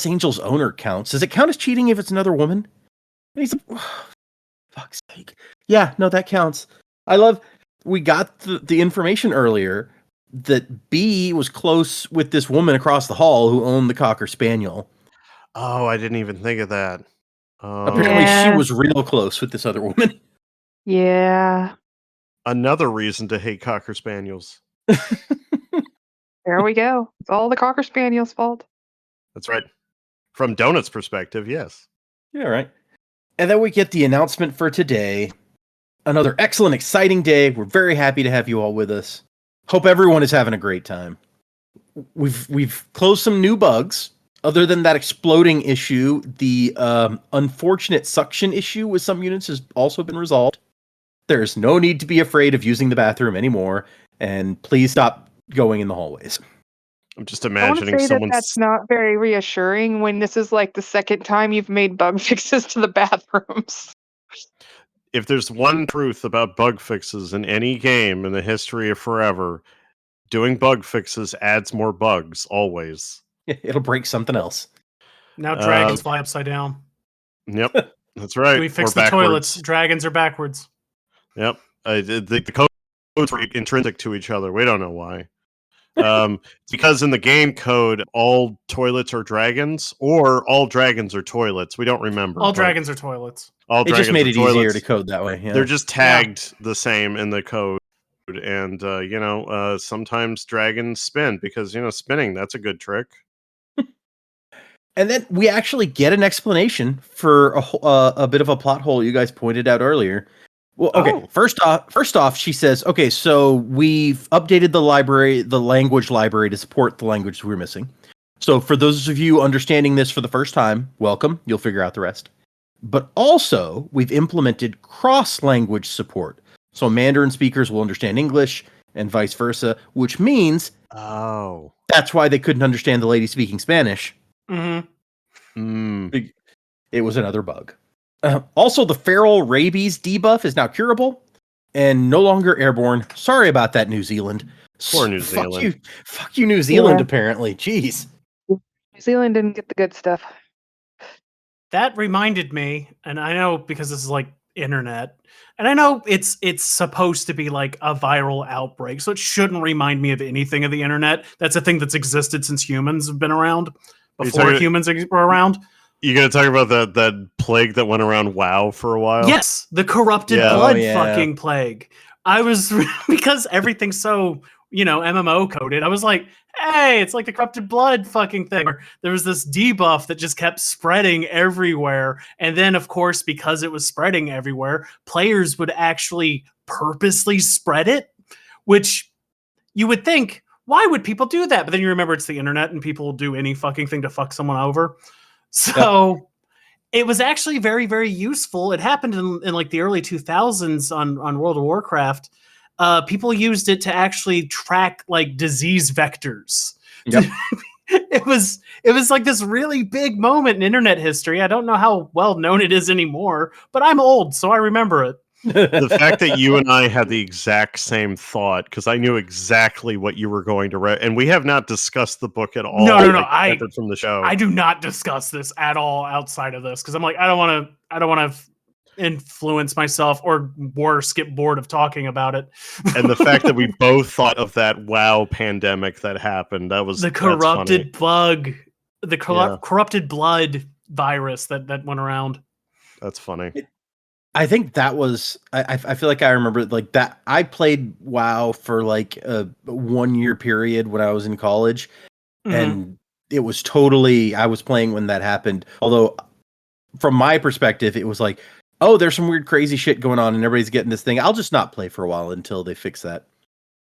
Angel's owner counts. Does it count as cheating if it's another woman? And he's like, oh, fuck's sake. Yeah, no, that counts. We got the information earlier that B was close with this woman across the hall who owned the Cocker Spaniel. Oh, I didn't even think of that. Apparently she was real close with this other woman. Yeah. Another reason to hate Cocker Spaniels. There we go. It's all the Cocker Spaniel's fault. That's right. From Donut's perspective, yes. Yeah, right. And then we get the announcement for today. Another excellent, exciting day. We're very happy to have you all with us. Hope everyone is having a great time. We've closed some new bugs. Other than that exploding issue, the unfortunate suction issue with some units has also been resolved. There's no need to be afraid of using the bathroom anymore, and please stop going in the hallways. I'm just I want imagining to say someone's. that's not very reassuring when this is like the second time you've made bug fixes to the bathrooms. If there's one truth about bug fixes in any game in the history of forever, doing bug fixes adds more bugs, always. It'll break something else. Now dragons fly upside down. Yep, that's right. We fix Or the backwards. toilets. Dragons are backwards. Yep. The codes were intrinsic to each other. We don't know why. Because in the game code, all toilets are dragons, or all dragons are toilets. We don't remember. All but dragons are toilets. All It dragons just made are it easier toilets. to code that way. Yeah. They're just tagged the same in the code. And, sometimes dragons spin because, spinning, that's a good trick. And then we actually get an explanation for a bit of a plot hole you guys pointed out earlier. Well, okay. Oh. First off, she says, "Okay, so we've updated the language library to support the language we're missing. So for those of you understanding this for the first time, welcome. You'll figure out the rest. But also, we've implemented cross-language support. So Mandarin speakers will understand English and vice versa, which means that's why they couldn't understand the lady speaking Spanish. Mm-hmm. It was another bug. Also, the feral rabies debuff is now curable and no longer airborne. Sorry about that, New Zealand. Poor New Zealand. Fuck you, New Zealand, Yeah. apparently. Jeez. New Zealand didn't get the good stuff. That reminded me, and I know because this is like internet, and I know it's supposed to be like a viral outbreak, so it shouldn't remind me of anything of the internet. That's a thing that's existed since humans have been around, before humans were around. You gonna talk about that plague that went around WoW for a while? Yes, the corrupted blood fucking plague. I was because everything's so MMO coded. I was like, hey, it's like the corrupted blood fucking thing. Or there was this debuff that just kept spreading everywhere, and then of course because it was spreading everywhere, players would actually purposely spread it, which you would think, why would people do that? But then you remember it's the internet and people will do any fucking thing to fuck someone over. So it was actually very, very useful. It happened in like the early 2000s on World of Warcraft. People used it to actually track like disease vectors. Yep. It was like this really big moment in internet history. I don't know how well known it is anymore, but I'm old, so I remember it. The fact that you and I had the exact same thought, because I knew exactly what you were going to read, and we have not discussed the book at all. No. Separate from the show. I do not discuss this at all outside of this because I'm like, I don't want to influence myself, or worse, get bored of talking about it. And the fact that we both thought of that WoW pandemic that happened, the corrupted bug, the corrupted blood virus that went around. That's funny. I think that was, I feel like I remember like that. I played WoW for like a 1 year period when I was in college, and it was totally, I was playing when that happened. Although from my perspective, it was like, oh, there's some weird crazy shit going on and everybody's getting this thing. I'll just not play for a while until they fix that.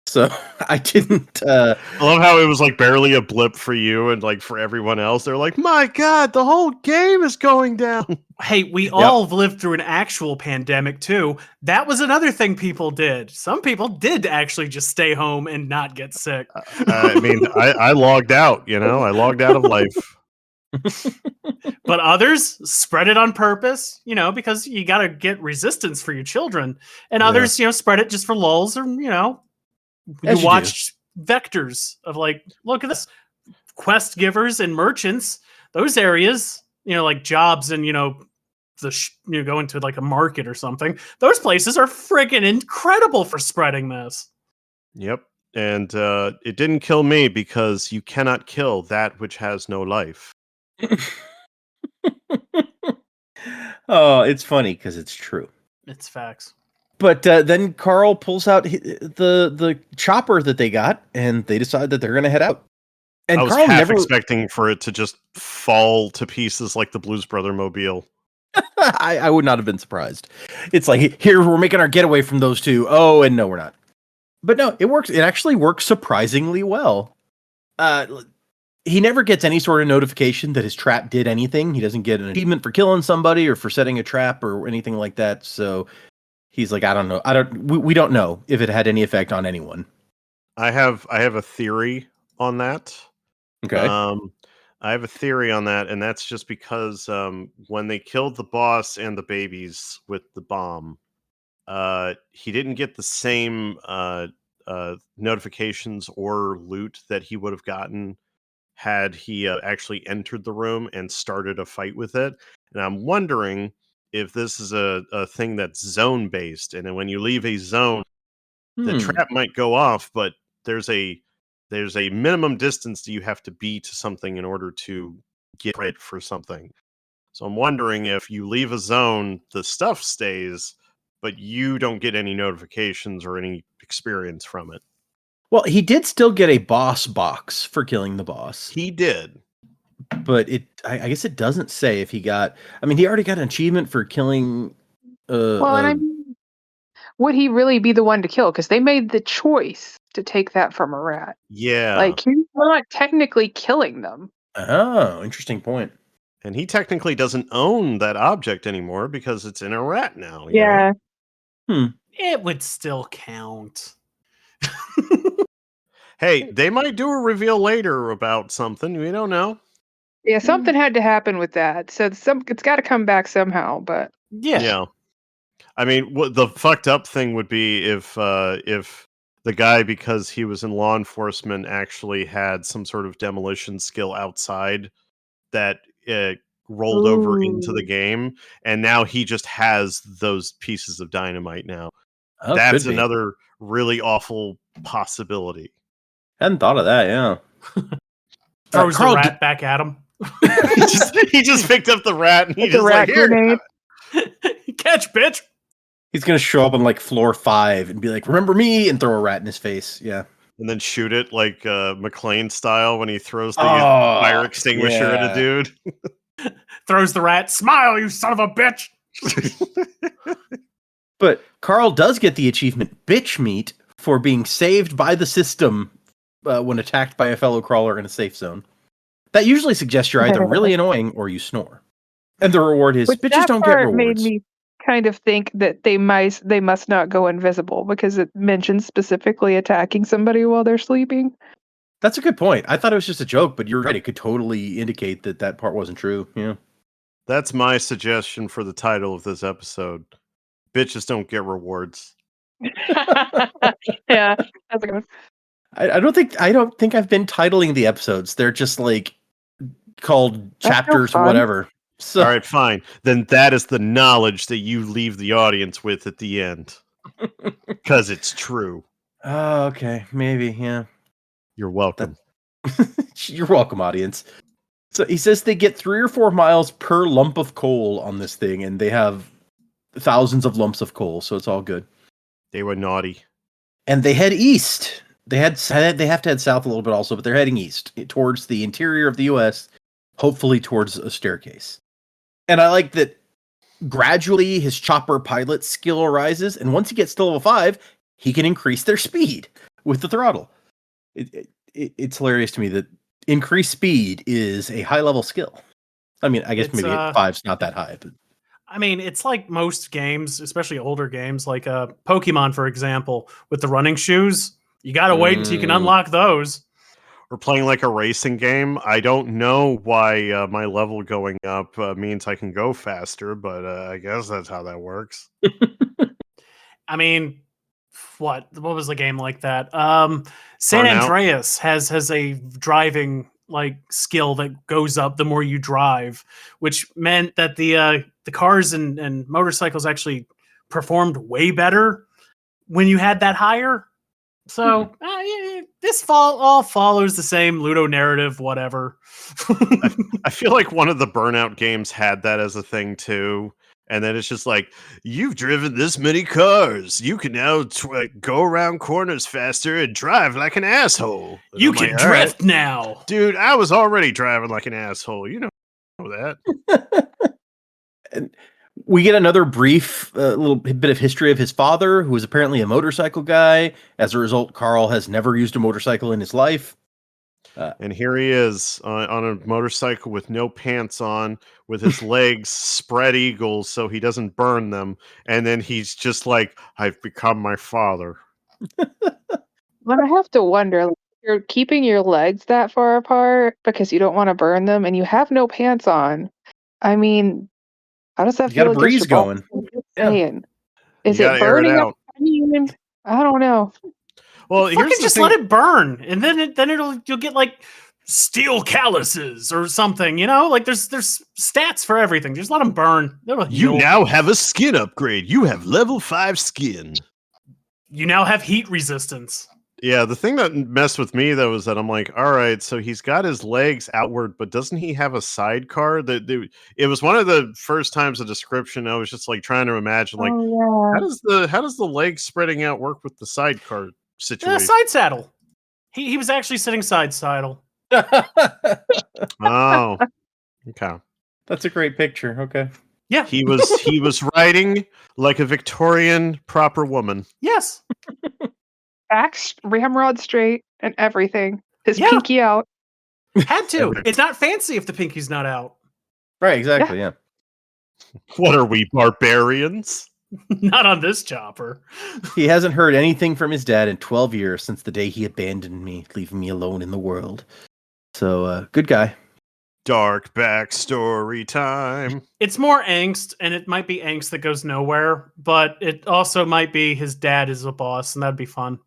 So I didn't. I love how it was like barely a blip for you, and like for everyone else, they're like, "My God, the whole game is going down." Hey, we all lived through an actual pandemic too. That was another thing people did. Some people did actually just stay home and not get sick. I mean, I logged out. I logged out of life. But others spread it on purpose, because you got to get resistance for your children, and others, spread it just for lulz, or you watched vectors of like, look at this, quest givers and merchants, those areas, like jobs and go into like a market or something. Those places are freaking incredible for spreading this. Yep. And it didn't kill me because you cannot kill that which has no life. Oh, it's funny because it's true. It's facts. But then Carl pulls out the chopper that they got, and they decide that they're going to head out. And I was Carl half expecting for it to just fall to pieces like the Blues Brother mobile. I would not have been surprised. It's like, here, we're making our getaway from those two. Oh, and no, we're not. But no, it works. It actually works surprisingly well. He never gets any sort of notification that his trap did anything. He doesn't get an achievement for killing somebody or for setting a trap or anything like that. So he's like, I don't know. We don't know if it had any effect on anyone. I have a theory on that. Okay. I have a theory on that, and that's just because when they killed the boss and the babies with the bomb, he didn't get the same notifications or loot that he would have gotten had he actually entered the room and started a fight with it. And I'm wondering if this is a thing that's zone based, and then when you leave a zone, the trap might go off, but there's a there's a minimum distance that you have to be to something in order to get credit for something. So I'm wondering if you leave a zone, the stuff stays, but you don't get any notifications or any experience from it. Well, he did still get a boss box for killing the boss, He did. but I guess it doesn't say if he got. I mean, he already got an achievement for killing. Well, and I mean, would he really be the one to kill? Because they made the choice to take that from a rat. Yeah. Like, he's not technically killing them. Oh, interesting point. And he technically doesn't own that object anymore because it's in a rat now. you know? Yeah. It would still count. Hey, they might do a reveal later about something. We don't know. Yeah, something had to happen with that. So it's got to come back somehow, but Yeah. I mean, what the fucked up thing would be if the guy, because he was in law enforcement, actually had some sort of demolition skill outside that rolled over into the Ooh. game, and now he just has those pieces of dynamite now. Oh, That's could be. another really awful possibility. Hadn't thought of that. Yeah. Throws Carl, the rat back at him. he just picked up the rat and he It's a just rat like, here. grenade. Catch, bitch. He's gonna show up on like floor 5 and be like, "Remember me?" and throw a rat in his face. Yeah. And then shoot it like McClane style when he throws the Oh, fire extinguisher at yeah. a dude. Throws the rat. Smile, you son of a bitch. But Carl does get the achievement "Bitch Meat" for being saved by the system when attacked by a fellow crawler in a safe zone. That usually suggests you're either really annoying or you snore. And the reward is Which bitches that don't get part made rewards. me kind of think that they must not go invisible because it mentions specifically attacking somebody while they're sleeping. That's a good point. I thought it was just a joke, but you're right. It could totally indicate that that part wasn't true. Yeah. That's my suggestion for the title of this episode. Bitches don't get rewards. Yeah, that's a good one. I don't think I've been titling the episodes. They're just like called That's no chapters, fun. whatever. So All right, fine. Then that is the knowledge that you leave the audience with at the end. Because it's true. oh, okay, maybe, yeah. You're welcome. You're welcome, audience. So he says they get 3 or 4 miles per lump of coal on this thing, and they have thousands of lumps of coal, so it's all good. They were naughty. And they head east. They have to head south a little bit also, but they're heading east towards the interior of the U.S., hopefully towards a staircase. And I like that gradually his chopper pilot skill rises, and once he gets to level 5, he can increase their speed with the throttle. It's hilarious to me that increased speed is a high-level skill. I mean, I guess It's, maybe 5's not that high, but I mean, it's like most games, especially older games, like Pokemon, for example, with the running shoes. You gotta wait until you can unlock those. We're playing like a racing game. I don't know why my level going up means I can go faster, but I guess that's how that works. I mean, what was the game like that? San Burnout? Andreas has a driving like skill that goes up the more you drive, which meant that the cars and motorcycles actually performed way better when you had that higher. So this all follows the same Ludo narrative, whatever. I feel like one of the Burnout games had that as a thing too. And then it's just like, you've driven this many cars. You can now go around corners faster and drive like an asshole. And You I'm can like, "All right, drift now. dude, I was already driving like an asshole. You know that. And we get another brief little bit of history of his father, who was apparently a motorcycle guy. As a result, Carl has never used a motorcycle in his life. And here he is on a motorcycle with no pants on, with his legs spread eagles so he doesn't burn them. And then he's just like, I've become my father. But I have to wonder, like, you're keeping your legs that far apart because you don't want to burn them, and you have no pants on. I mean, how does that You got feel? a against breeze your balls? going. I'm just Yeah. saying. Is You it gotta air it burning up? out. I mean, I don't know. Well, Fucking here's the just thing. let it burn, and then you'll get like steel calluses or something. You know, like there's stats for everything. Just let them burn. It'll You heal. now have a skin upgrade. You have level 5 skin. You now have heat resistance. Yeah, the thing that messed with me though is that I'm like, all right, so he's got his legs outward, but doesn't he have a sidecar? It was one of the first times a description. I was just like trying to imagine, like, Oh how does the leg spreading out work with the sidecar situation? Side saddle. He was actually sitting side saddle. Oh, okay. That's a great picture. Okay. Yeah. He was riding like a Victorian proper woman. Yes. Backs, ramrod straight, and everything. His Yeah. pinky out. Had to. It's not fancy if the pinky's not out. Right, exactly, yeah. What are we, barbarians? Not on this chopper. He hasn't heard anything from his dad in 12 years since the day he abandoned me, leaving me alone in the world. So, good guy. Dark backstory time. It's more angst, and it might be angst that goes nowhere, but it also might be his dad is a boss, and that'd be fun.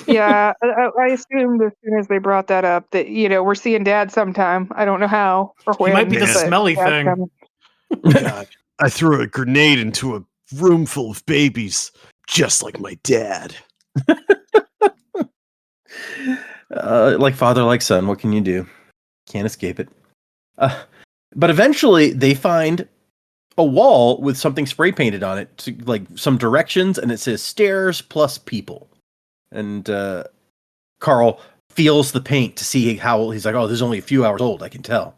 Yeah, I assumed as soon as they brought that up that, we're seeing dad sometime. I don't know how or when. He might be the Man. smelly Dad's thing. coming. God, I threw a grenade into a room full of babies, just like my dad. Like father, like son, what can you do? Can't escape it. But eventually, they find a wall with something spray painted on it, like some directions, and it says stairs plus people. And Carl feels the paint to see how he's like, oh, this is only a few hours old. I can tell.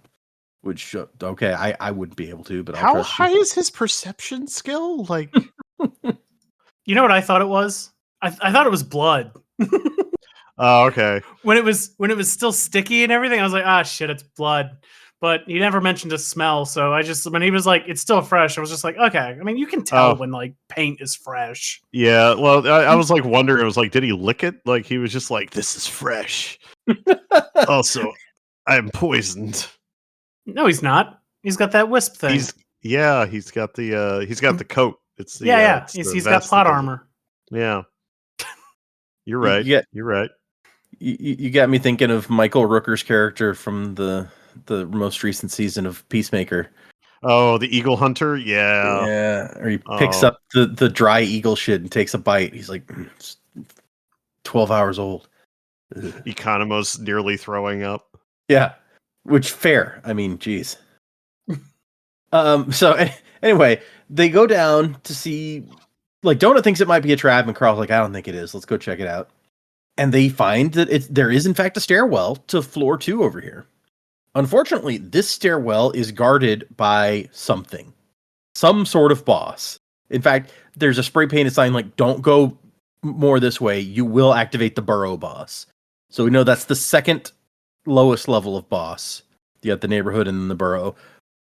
Which okay, I wouldn't be able to, but I'll How trust high you. is his perception skill? Like, You know what I thought it was? I thought it was blood. oh, okay. When it was still sticky and everything, I was like, ah, shit, it's blood. But he never mentioned a smell, so when he was like, it's still fresh, I was just like, okay. I mean, you can tell when like paint is fresh. Yeah, well, I was like wondering. I was like, did he lick it? Like he was just like, this is fresh. Also, I'm poisoned. No, he's not. He's got that wisp thing. He's got the coat. It's the, yeah. it's He's the got vest plot that does it. armor. Yeah, you're right. Yeah. You're right. You got me thinking of Michael Rooker's character from the most recent season of Peacemaker. Oh, the eagle hunter. Yeah. Yeah, or he picks Oh. up the dry eagle shit and takes a bite. He's like, it's 12 hours old. Ugh. Economos nearly throwing up. Yeah, which fair. I mean, geez. So anyway, they go down to see. Like, Donut thinks it might be a trap, and Carl's like, I don't think it is. Let's go check it out. And they find that there is in fact a stairwell to floor 2 over here. Unfortunately, this stairwell is guarded by something. Some sort of boss. In fact, there's a spray painted sign like, don't go more this way. You will activate the burrow boss. So we know that's the second lowest level of boss. You got the neighborhood and then the burrow.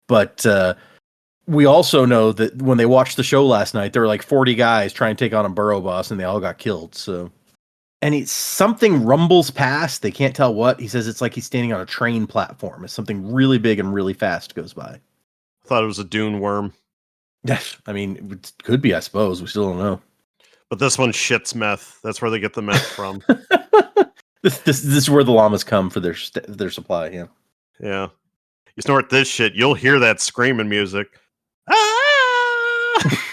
But we also know that when they watched the show last night, there were like 40 guys trying to take on a burrow boss and they all got killed. So, and something rumbles past. They can't tell what. He says it's like he's standing on a train platform. It's something really big and really fast goes by. Thought it was a dune worm, Yes, I mean, it could be, I suppose. We still don't know. but this one shits meth. That's where they get the meth from. This is where the llamas come for their supply. Yeah. Yeah. You snort this shit, you'll hear that screaming music. Ah!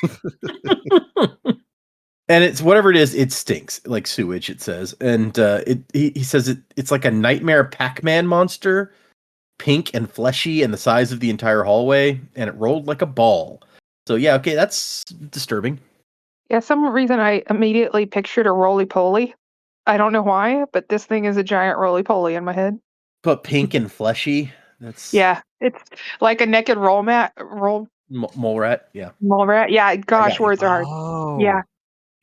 And it's whatever it is, it stinks like sewage. It says, and he says it's like a nightmare Pac-Man monster, pink and fleshy, and the size of the entire hallway, and it rolled like a ball. So yeah, okay, that's disturbing. Yeah, some reason I immediately pictured a roly-poly. I don't know why, but this thing is a giant roly-poly in my head. But pink and fleshy, that's Yeah, it's like a naked mole rat. Yeah. Yeah, gosh, you. words are hard. Oh, Yeah,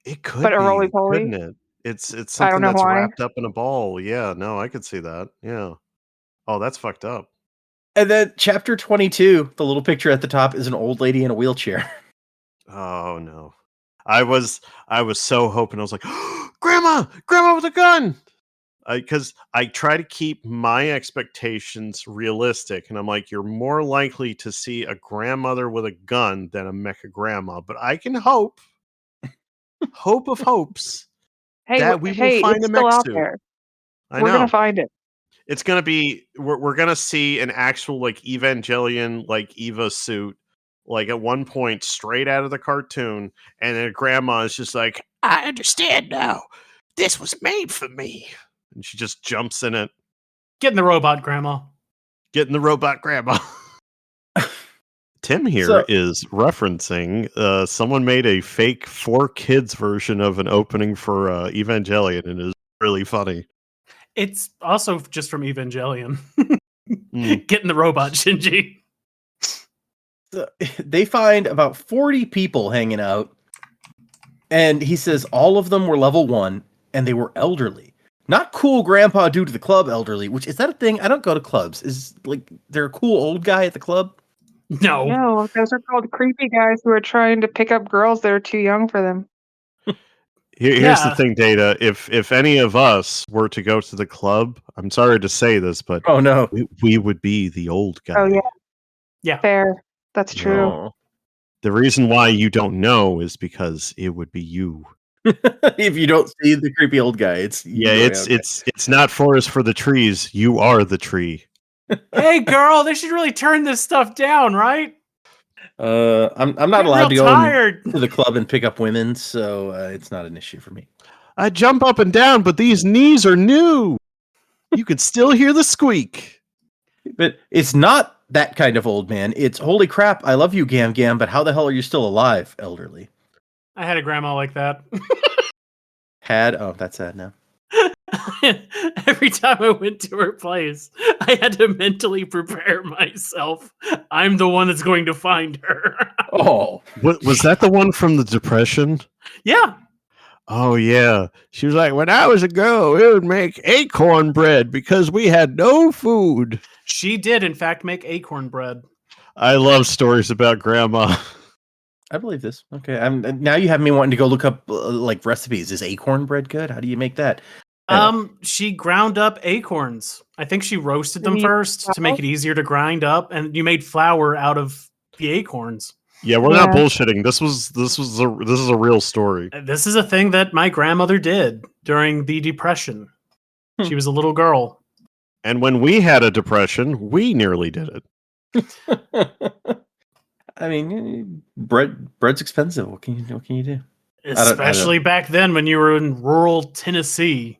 it could but a be, roly-poly? couldn't it? It's I something don't know that's why. wrapped up in a ball. Yeah, no, I could see that. Yeah. Oh, that's fucked up. And then chapter 22, the little picture at the top is an old lady in a wheelchair. Oh no. I was so hoping. I was like, Grandma with a gun. Because I try to keep my expectations realistic, and I'm like, you're more likely to see a grandmother with a gun than a mecha grandma. But I can hope of hopes Hey, that we will hey, find it's a still mech out suit. there. I We're know gonna find it. it's gonna be. We're gonna see an actual like Evangelion like Eva suit. Like at one point, straight out of the cartoon, and then grandma is just like, I understand now. This was made for me. And she just jumps in it. Get in the robot, Grandma. Getting the robot grandma. Tim here is So- referencing someone made a fake 4Kids version of an opening for Evangelion, and it is really funny. It's also just from Evangelion. Mm. Get in the robot, Shinji. So, they find about 40 people hanging out, and he says all of them were level 1, and they were elderly. Not cool grandpa due to the club elderly, which is that a thing? I don't go to clubs. Is like there a cool old guy at the club? No. No, those are called creepy guys who are trying to pick up girls that are too young for them. Here's the Yeah. thing, Data. If any of us were to go to the club, I'm sorry to say this, but Oh no. we would be the old guy. Oh yeah, Yeah. fair. That's true. Oh. The reason why you don't know is because it would be you. If you don't see the creepy old guy, it's Yeah, you. it's not forest for the trees. You are the tree. Hey, girl, they should really turn this stuff down, right? I'm not Getting allowed to real go tired. to the club and pick up women, so it's not an issue for me. I jump up and down, but these knees are new. You could still hear the squeak. But it's not that kind of old man. It's holy crap, I love you, Gam Gam, but how the hell are you still alive, elderly? I had a grandma like that. Oh, that's sad now. Every time I went to her place, I had to mentally prepare myself. I'm the one that's going to find her. Oh, What was that? The one from the Depression? Yeah. Oh yeah. She was like, when I was a girl, we would make acorn bread because we had no food. She did, in fact, make acorn bread. I love stories about grandma. I believe this. Okay, now you have me wanting to go look up like recipes. Is acorn bread good? How do you make that? She ground up acorns. I think she roasted them You mean first to make flour? it easier to grind up, and you made flour out of the acorns. Yeah, we're not Yeah. bullshitting. This is a real story. This is a thing that my grandmother did during the Depression. She was a little girl. And when we had a depression, we nearly did it. I mean, bread's expensive. What can you do? I don't- Especially back then when you were in rural Tennessee.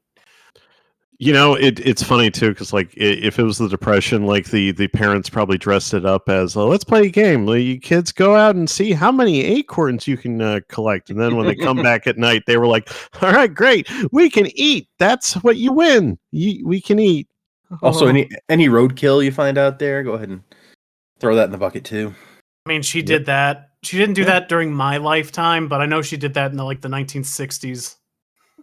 You know, it's funny too, because like if it was the depression, like the parents probably dressed it up as, let's play a game. Like, you kids go out and see how many acorns you can collect, and then when they come back at night, they were like, "All right, great, we can eat. That's what you win. We can eat." Also, Oh. any roadkill you find out there, go ahead and throw that in the bucket too. I mean, she did that. She didn't do that during my lifetime, but I know she did that in the 1960s.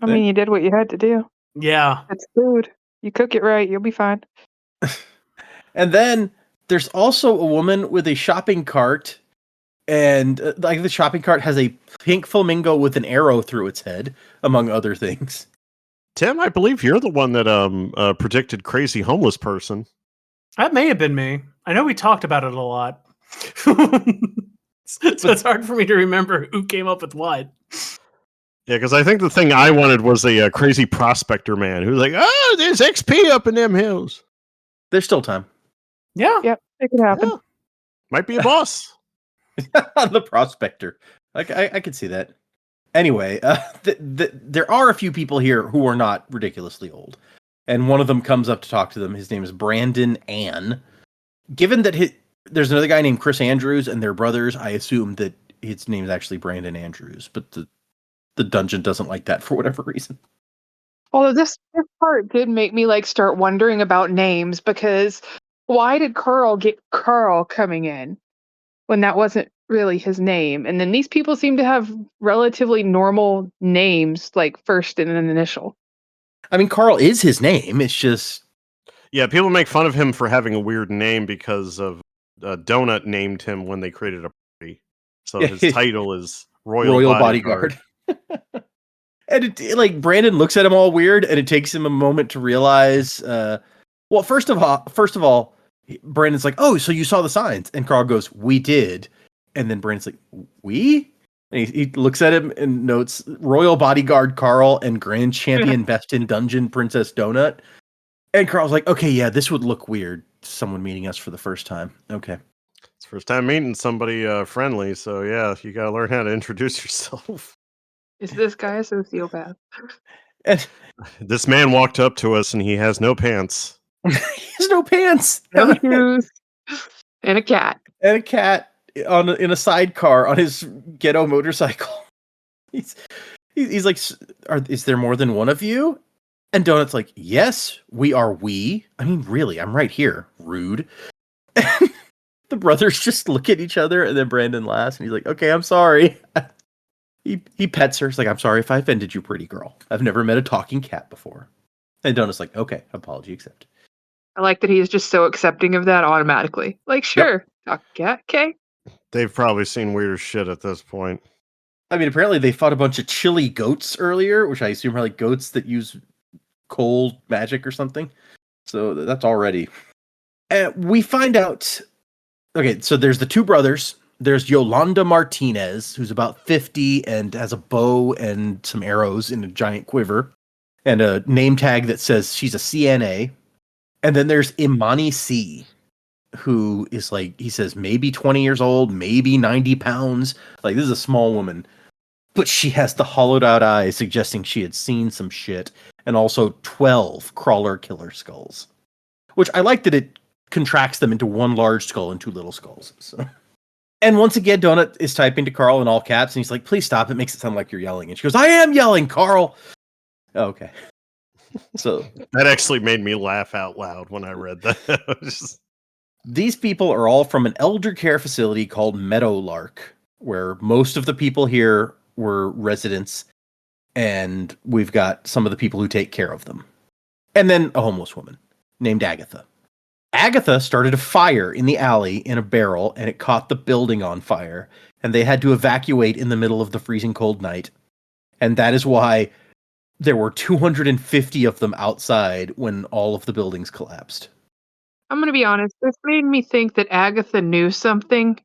I mean, you did what you had to do. Yeah. It's food. You cook it right, you'll be fine. And then there's also a woman with a shopping cart, and like the shopping cart has a pink flamingo with an arrow through its head, among other things. Tim, I believe you're the one that predicted crazy homeless person. That may have been me. I know we talked about it a lot. So it's hard for me to remember who came up with what. Yeah, because I think the thing I wanted was a crazy prospector man who's like, "Oh, there's XP up in them hills. There's still time. Yeah. Yep, it can happen. Yeah. Might be a boss." The prospector. I could see that. Anyway, there are a few people here who are not ridiculously old. And one of them comes up to talk to them. His name is Brandon Ann. Given that there's another guy named Chris Andrews and they're brothers, I assume that his name is actually Brandon Andrews. But the dungeon doesn't like that for whatever reason. Although this part did make me like start wondering about names, because why did Carl get Carl coming in when that wasn't really his name? And then these people seem to have relatively normal names, like first and an initial. I mean, Carl is his name. It's just Yeah, people make fun of him for having a weird name because of Donut named him when they created a party. So Yeah. his title is Royal Bodyguard. And like Brandon looks at him all weird, and it takes him a moment to realize. Well, first of all, Brandon's like, "Oh, so you saw the signs?" And Carl goes, "We did." And then Brandon's like, "We?" And he looks at him and notes Royal Bodyguard Carl and Grand Champion Best in Dungeon Princess Donut. And Carl's like, "Okay, yeah, this would look weird. Someone meeting us for the first time." Okay. It's first time meeting somebody friendly, so yeah, you got to learn how to introduce yourself. Is this guy a sociopath? And This man walked up to us and he has no pants. he has no pants. No shoes. And a cat. And a cat in a sidecar on his ghetto motorcycle. He's like, is there more than one of you? And Donut's like, yes, we are we. I mean, really, I'm right here. Rude. And the brothers just look at each other, and then Brandon laughs, and he's like, okay, I'm sorry. He pets her. He's like, I'm sorry if I offended you, pretty girl. I've never met a talking cat before. And Donut's like, okay, apology accepted. I like that he's just so accepting of that automatically. Like, sure, talk cat, okay. They've probably seen weirder shit at this point. I mean, apparently they fought a bunch of chili goats earlier, which I assume are like goats that use cold magic or something. So that's already. We find out. Okay, so there's the two brothers. There's Yolanda Martinez, who's about 50 and has a bow and some arrows in a giant quiver, and a name tag that says she's a CNA. And then there's Imani C, who is like, he says maybe 20 years old, maybe 90 pounds. Like, this is a small woman. But she has the hollowed out eyes, suggesting she had seen some shit, and also 12 crawler killer skulls. Which I like that it contracts them into one large skull and two little skulls. So. And once again, Donut is typing to Carl in all caps, and he's like, please stop, it makes it sound like you're yelling. And she goes, I am yelling, Carl! Okay. So that actually made me laugh out loud when I read that. These people are all from an elder care facility called Meadowlark, where most of the people here were residents, and we've got some of the people who take care of them. And then a homeless woman named Agatha. Agatha started a fire in the alley in a barrel, and it caught the building on fire, and they had to evacuate in the middle of the freezing cold night. And that is why there were 250 of them outside when all of the buildings collapsed. I'm going to be honest. This made me think that Agatha knew something.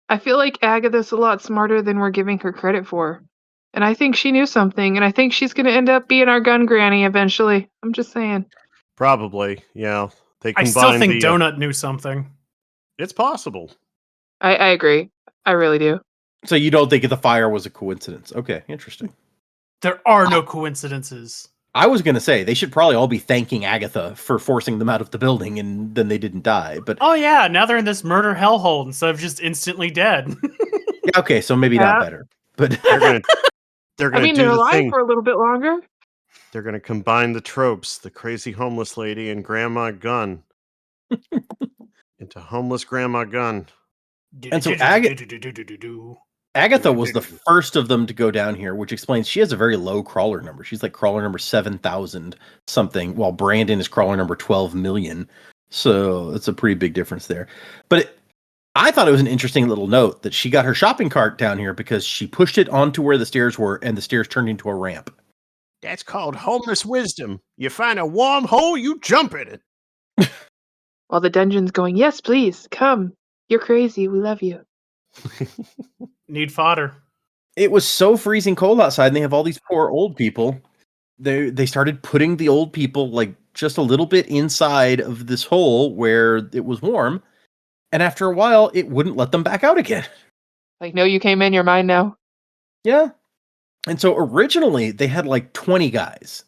I feel like Agatha's a lot smarter than we're giving her credit for. And I think she knew something, and I think she's going to end up being our gun granny eventually. I'm just saying. Probably, yeah. I still think Donut knew something. It's possible. I agree. I really do. So you don't think the fire was a coincidence? Okay, interesting. There are no coincidences. I was going to say, they should probably all be thanking Agatha for forcing them out of the building, and then they didn't die. But oh yeah, now they're in this murder hellhole instead of just instantly dead. yeah, okay, so maybe not better. But they're gonna do they're the alive thing. for a little bit longer. They're going to combine the tropes, the crazy homeless lady and Grandma Gun, into homeless Grandma Gun. And so Agatha was the first of them to go down here, which explains she has a very low crawler number. She's like crawler number 7,000 something, while Brandon is crawler number 12 million. So that's a pretty big difference there. But I thought it was an interesting little note that she got her shopping cart down here because she pushed it onto where the stairs were, and the stairs turned into a ramp. That's called homeless wisdom. You find a warm hole, you jump in it. While the dungeon's going, yes, please, come. You're crazy. We love you. Need fodder. It was so freezing cold outside, and they have all these poor old people. They started putting the old people like just a little bit inside of this hole where it was warm, and after a while, it wouldn't let them back out again. Like, no, you came in, you're mine now. Yeah. And so originally they had like 20 guys,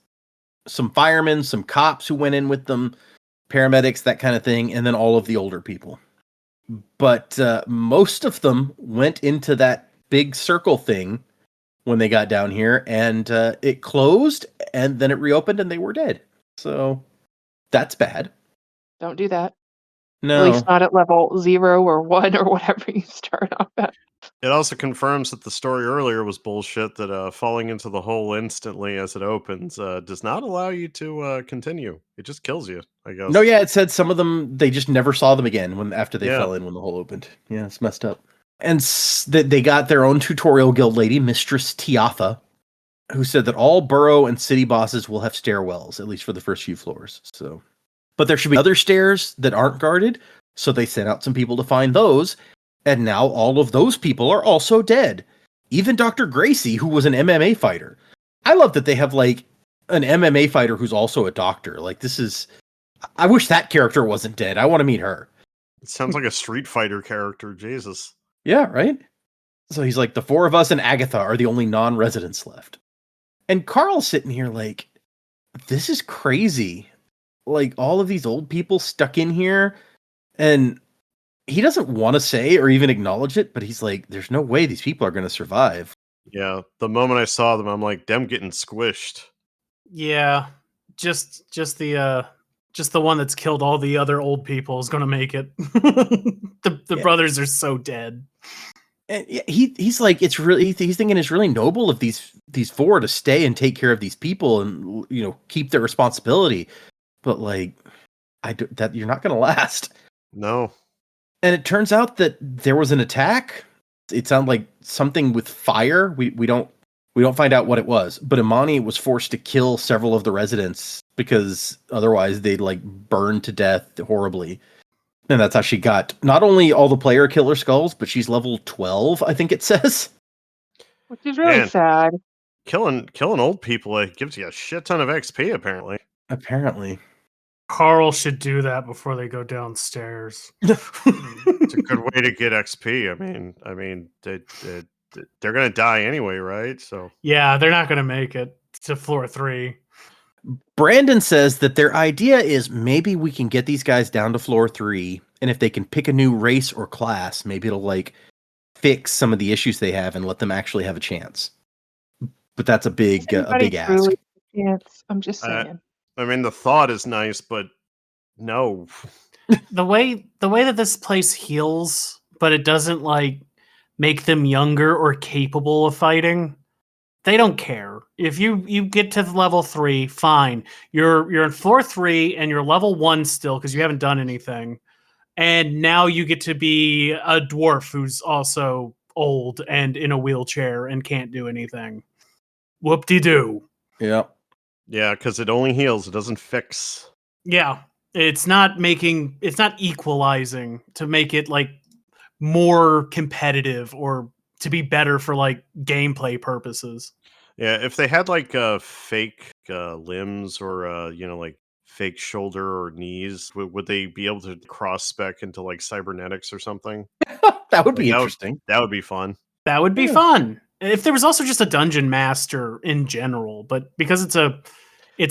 some firemen, some cops who went in with them, paramedics, that kind of thing, and then all of the older people. But most of them went into that big circle thing when they got down here, and it closed, and then it reopened, and they were dead. So that's bad. Don't do that. No. At least not at level 0 or 1 or whatever you start off at. It also confirms that the story earlier was bullshit, that falling into the hole instantly as it opens does not allow you to continue. It just kills you, I guess. No, yeah, it said some of them, they just never saw them again after they fell in when the hole opened. Yeah, it's messed up. And they got their own tutorial guild lady, Mistress Tiafa, who said that all borough and city bosses will have stairwells, at least for the first few floors. So, but there should be other stairs that aren't guarded, so they sent out some people to find those. And now all of those people are also dead. Even Dr. Gracie, who was an MMA fighter. I love that they have like an MMA fighter who's also a doctor. Like, this is, I wish that character wasn't dead. I want to meet her. It sounds like a Street Fighter character. Jesus. Yeah, right? So he's like, the four of us and Agatha are the only non-residents left. And Carl's sitting here like, this is crazy. Like all of these old people stuck in here, and he doesn't want to say or even acknowledge it, but he's like, there's no way these people are going to survive. Yeah, the moment I saw them, I'm like, them getting squished. Yeah, just the one that's killed all the other old people is gonna make it. The Yeah. brothers are so dead. And he's like, he's thinking it's really noble of these four to stay and take care of these people and, you know, keep their responsibility. But like, that you're not going to last. No. And it turns out that there was an attack. It sounded like something with fire. We don't find out what it was, but Imani was forced to kill several of the residents because otherwise they'd like burn to death horribly. And that's how she got not only all the player killer skulls, but she's level 12, I think it says. Which is really Man. sad. Killing old people, it gives you a shit ton of XP, apparently. Apparently. Carl should do that before they go downstairs. It's a good way to get XP. I mean, they're gonna die anyway, right? So Yeah, they're not gonna make it to floor 3. Brandon says that their idea is maybe we can get these guys down to floor 3, and if they can pick a new race or class, maybe it'll like fix some of the issues they have and let them actually have a chance. But that's a big ask. Really chance. I'm just saying. I mean, the thought is nice, but no. The way that this place heals, but it doesn't like make them younger or capable of fighting. They don't care. If you get to level 3, fine. You're in floor 3 and you're level 1 still because you haven't done anything. And now you get to be a dwarf who's also old and in a wheelchair and can't do anything. Whoop-de-doo. Yeah. Yeah, because it only heals, it doesn't fix. Yeah. It's not equalizing to make it like more competitive or to be better for like gameplay purposes. Yeah, if they had like fake limbs or like fake shoulder or knees, would they be able to cross spec into like cybernetics or something? That would be interesting. That would be fun. That would be fun. If there was also just a dungeon master in general, but because it's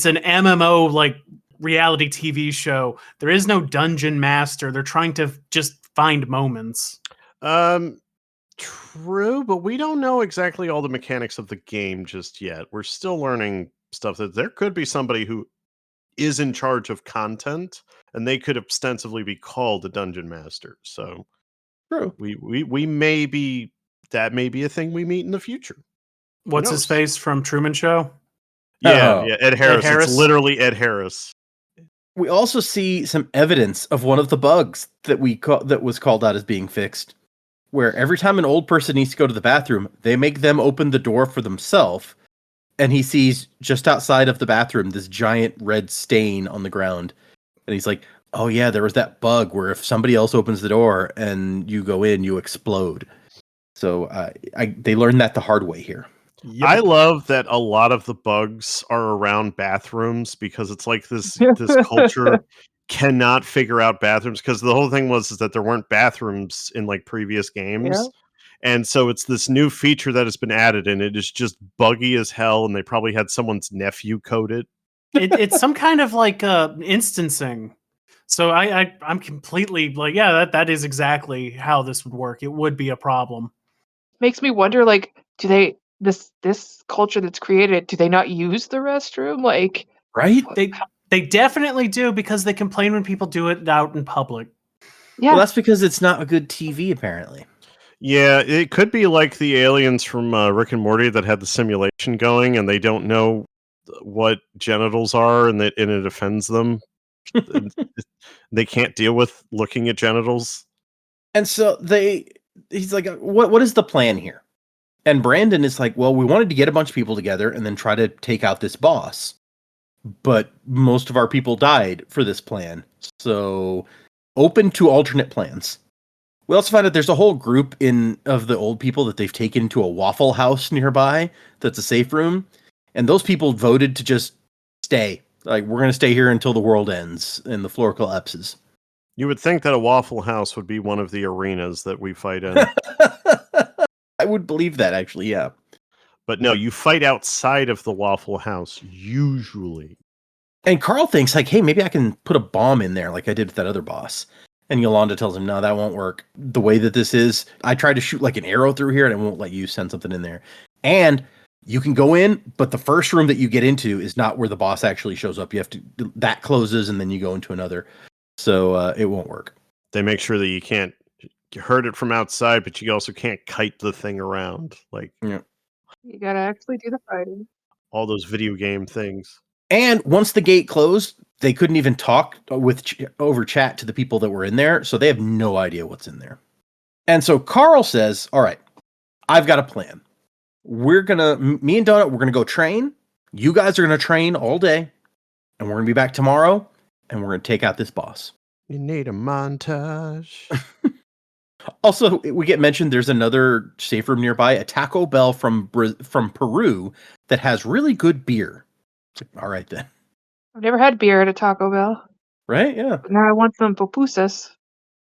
an MMO like reality TV show, there is no dungeon master. They're trying to just find moments. True, but we don't know exactly all the mechanics of the game just yet. We're still learning stuff that there could be somebody who is in charge of content, and they could ostensibly be called a dungeon master. So, true. We may be a thing we meet in the future. What's his face from Truman Show? Yeah, Ed Harris. Ed Harris. It's literally Ed Harris. We also see some evidence of one of the bugs that that was called out as being fixed, where every time an old person needs to go to the bathroom, they make them open the door for themselves, and he sees just outside of the bathroom this giant red stain on the ground, and he's like, "Oh yeah, there was that bug where if somebody else opens the door and you go in, you explode." So they learned that the hard way here. Yep. I love that a lot of the bugs are around bathrooms because it's like this culture cannot figure out bathrooms, because the whole thing is that there weren't bathrooms in like previous games. Yeah. And so it's this new feature that has been added, and it is just buggy as hell, and they probably had someone's nephew code it. It's some kind of like instancing. So I'm completely like, yeah, that is exactly how this would work. It would be a problem. Makes me wonder, like, do they this culture that's created, do they not use the restroom? Like, Right? They definitely do, because they complain when people do it out in public. yeah. Well, that's because it's not a good TV, apparently. Yeah, it could be like the aliens from Rick and Morty that had the simulation going, and they don't know what genitals are, and it offends them. They can't deal with looking at genitals. And so he's like, what is the plan here? And Brandon is like, well, we wanted to get a bunch of people together and then try to take out this boss. But most of our people died for this plan. So open to alternate plans. We also find out there's a whole group of the old people that they've taken to a Waffle House nearby that's a safe room. And those people voted to just stay. Like, we're going to stay here until the world ends and the floor collapses. You would think that a Waffle House would be one of the arenas that we fight in. I would believe that, actually, yeah. But no, you fight outside of the Waffle House, usually. And Carl thinks like, hey, maybe I can put a bomb in there like I did with that other boss. And Yolanda tells him, no, that won't work. The way that this is, I tried to shoot like an arrow through here and it won't let you send something in there. And you can go in, but the first room that you get into is not where the boss actually shows up. You have to, that closes and then you go into another. So it won't work. They make sure that you can't hurt it from outside, but you also can't kite the thing around. Like, You gotta actually do the fighting. all those video game things. And once the gate closed, they couldn't even talk over chat to the people that were in there. So they have no idea what's in there. And so Carl says, all right, I've got a plan. Me and Donut, we're going to go train. You guys are going to train all day. And we're going to be back tomorrow. And we're going to take out this boss. You need a montage. Also, we get mentioned there's another safe room nearby, a Taco Bell from Peru that has really good beer. All right, then. I've never had beer at a Taco Bell, Right? Yeah. but now I want some pupusas.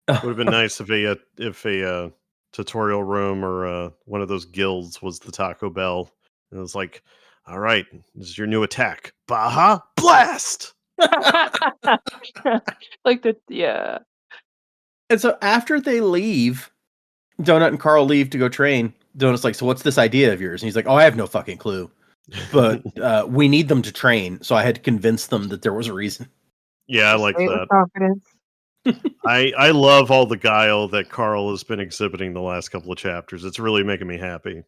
Would have been nice if a tutorial room or one of those guilds was the Taco Bell. And it was like, all right, this is your new attack. Baja Blast! Yeah. And so after they leave, Donut and Carl leave to go train. Donut's like, so what's this idea of yours? And he's like, oh, I have no fucking clue. But we need them to train. So I had to convince them that there was a reason. Yeah, I like Say it with that. confidence. I love all the guile that Carl has been exhibiting the last couple of chapters. It's really making me happy.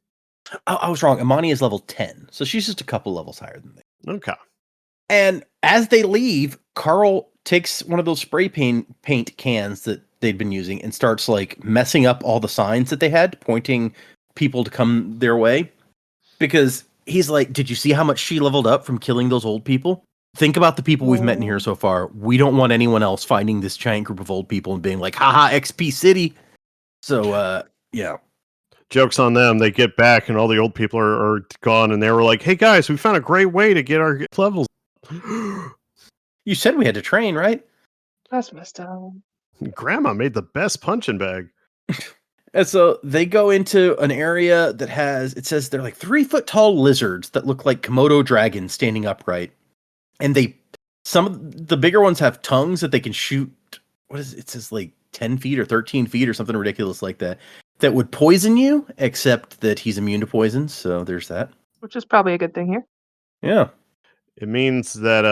I was wrong. Imani is level 10. So she's just a couple levels higher than me. Okay. And as they leave, Carl takes one of those spray paint cans that they'd been using and starts like messing up all the signs that they had, pointing people to come their way. Because he's like, did you see how much she leveled up from killing those old people? Think about the people we've met in here so far. We don't want anyone else finding this giant group of old people and being like, haha, XP City. So, yeah. Joke's on them. They get back and all the old people are gone. And they were like, hey guys, we found a great way to get our levels. You said we had to train, right? That's messed up. Grandma made the best punching bag. And so they go into an area that has, it says they're like 3-foot tall lizards that look like Komodo dragons standing upright. And some of the bigger ones have tongues that they can shoot. What is it? It says like 10 feet or 13 feet or something ridiculous like that. That would poison you, except that he's immune to poison. So there's that. Which is probably a good thing here. Yeah. It means that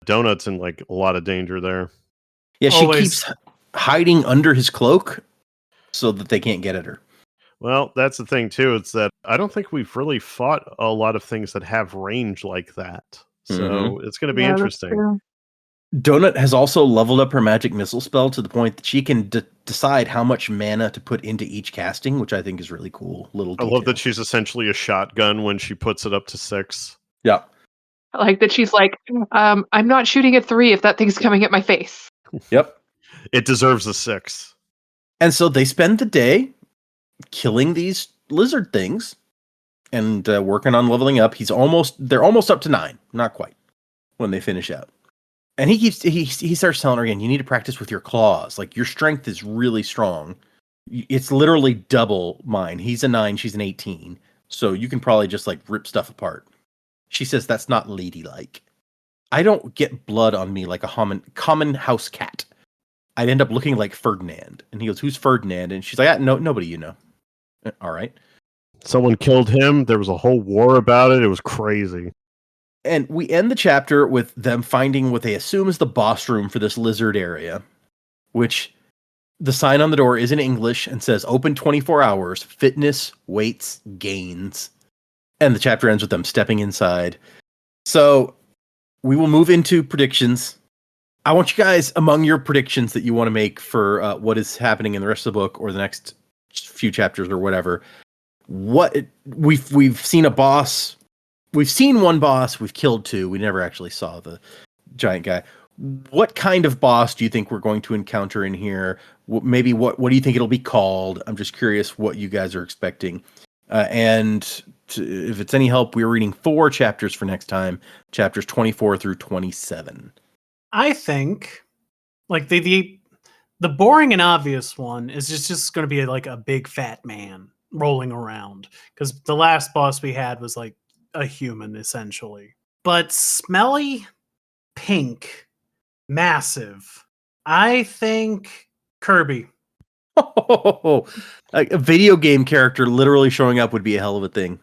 Donut's in like a lot of danger there. Yeah, she Always. keeps hiding under his cloak so that they can't get at her. Well, that's the thing too. It's that I don't think we've really fought a lot of things that have range like that. So it's going to be Yeah, that's interesting. true. Donut has also leveled up her magic missile spell to the point that she can decide how much mana to put into each casting, which I think is really cool. Little I love detail. that she's essentially a shotgun when she puts it up to 6. Yeah. I like that she's like, I'm not shooting at 3 if that thing's coming at my face. Yep. It deserves a 6. And so they spend the day killing these lizard things and working on leveling up. They're almost up to 9, not quite, when they finish out. And he starts telling her again, you need to practice with your claws. Like your strength is really strong. It's literally double mine. He's a 9, she's an 18. So you can probably just like rip stuff apart. She says that's not ladylike. I don't get blood on me like a common house cat. I'd end up looking like Ferdinand. And he goes, who's Ferdinand? And she's like, no, nobody you know. All right. Someone killed him. There was a whole war about it. It was crazy. And we end the chapter with them finding what they assume is the boss room for this lizard area, which the sign on the door is in English and says open 24 hours, fitness, weights, gains. And the chapter ends with them stepping inside. So we will move into predictions. I want you guys, among your predictions that you want to make for what is happening in the rest of the book or the next few chapters or whatever, we've seen a boss. We've seen one boss. We've killed 2. We never actually saw the giant guy. What kind of boss do you think we're going to encounter in here? What do you think it'll be called? I'm just curious what you guys are expecting. If it's any help, we're reading 4 chapters for next time, chapters 24 through 27. I think like the boring and obvious one is just going to be like a big fat man rolling around, because the last boss we had was like a human essentially. But smelly, pink, massive. I think Kirby. Oh, a video game character literally showing up would be a hell of a thing.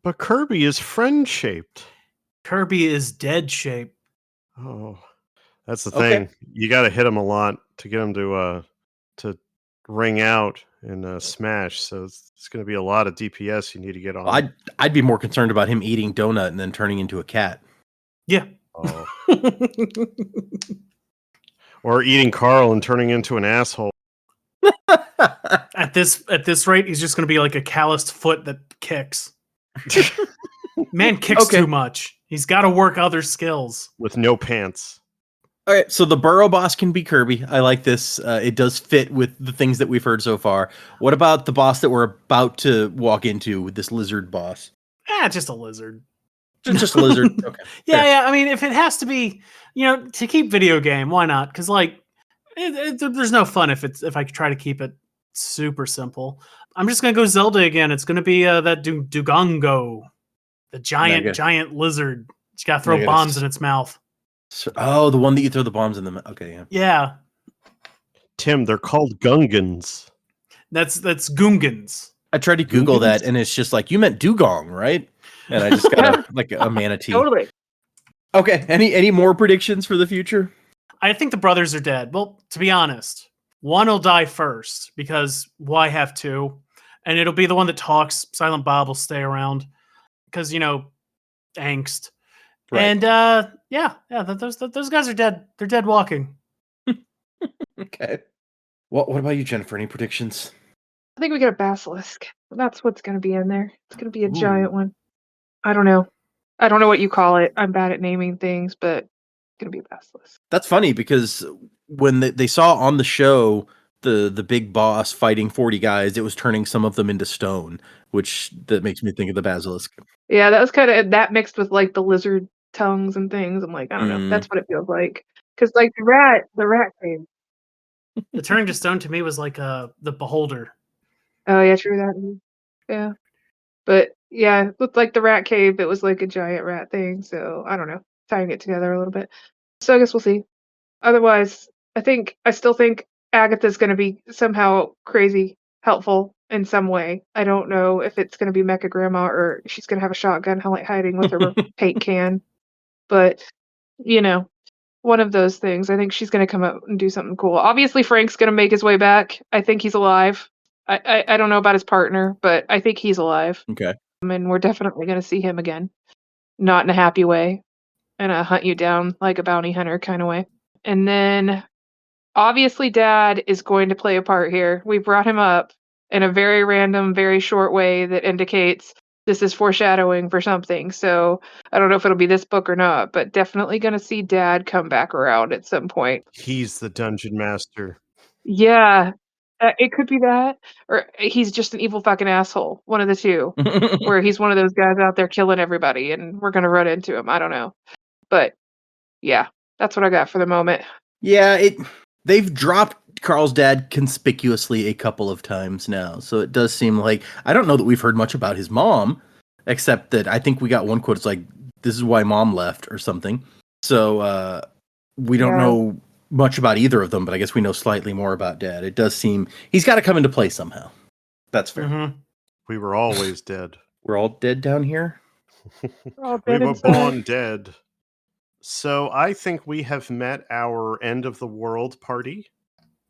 But Kirby is friend-shaped. Kirby is dead shape. Oh, that's the Okay. thing. You got to hit him a lot to get him to ring out in Smash. So it's going to be a lot of DPS you need to get on. I'd be more concerned about him eating donut and then turning into a cat. Yeah. Oh. Or eating Carl and turning into an asshole. At this rate, he's just going to be like a calloused foot that kicks. Man kicks Okay. too much. He's got to work other skills. With no pants. All right, so the burrow boss can be Kirby. I like this. It does fit with the things that we've heard so far. What about the boss that we're about to walk into with this lizard boss? Just a lizard. Just a lizard. Okay. Yeah, Fair. yeah. I mean, if it has to be, to keep video game, why not? Because there's no fun if I try to keep it super simple. I'm just gonna go Zelda again. It's gonna be that Dugongo, the giant lizard. You gotta throw bombs in its mouth. So, the one that you throw the bombs in the okay, yeah. Yeah, Tim, they're called Gungans. that's Gungans. I tried to Google that, and it's just like, you meant dugong, right? And I just got a manatee. Totally. Okay, any more predictions for the future? I think the brothers are dead. Well, to be honest, one will die first because why have two? And it'll be the one that talks. Silent Bob will stay around because angst. Right. And those guys are dead. They're dead walking. Okay. What about you, Jennifer? Any predictions? I think we get a basilisk. That's what's going to be in there. It's going to be a Ooh. giant one. I don't know. I don't know what you call it. I'm bad at naming things, but it's going to be a basilisk. That's funny because when they saw on the show the big boss fighting 40 guys, it was turning some of them into stone, that makes me think of the basilisk. Yeah, that was kind of that mixed with like the lizard tongues and things. I'm like, I don't know. That's what it feels like. Because like the rat came. The turning to stone to me was like the beholder. Oh yeah, true that. Yeah, but yeah, looked like the rat cave. It was like a giant rat thing. So I don't know, tying it together a little bit. So I guess we'll see. Otherwise, I still think Agatha's going to be somehow crazy helpful in some way. I don't know if it's going to be Mecha Grandma or she's going to have a shotgun hiding with her paint can, but one of those things. I think she's going to come up and do something cool. Obviously, Frank's going to make his way back. I think he's alive. I don't know about his partner, but I think he's alive. Okay. And we're definitely going to see him again. Not in a happy way. In a hunt you down like a bounty hunter kind of way. And then, obviously, Dad is going to play a part here. We brought him up in a very random, very short way that indicates this is foreshadowing for something. So I don't know if it'll be this book or not, but definitely going to see Dad come back around at some point. He's the dungeon master. Yeah, it could be that, or he's just an evil fucking asshole. One of the two, where he's one of those guys out there killing everybody, and we're gonna run into him. I don't know, but yeah, that's what I got for the moment. Yeah, they've dropped Carl's dad conspicuously a couple of times now, so it does seem like I don't know that we've heard much about his mom, except that I think we got one quote. It's like, "This is why mom left" or something. So we don't know much about either of them, but I guess we know slightly more about Dad. It does seem he's got to come into play somehow. That's fair. Mm-hmm. We were always dead. We're all dead down here. We're all We dead were inside. born dead. So I think we have met our end of the world party.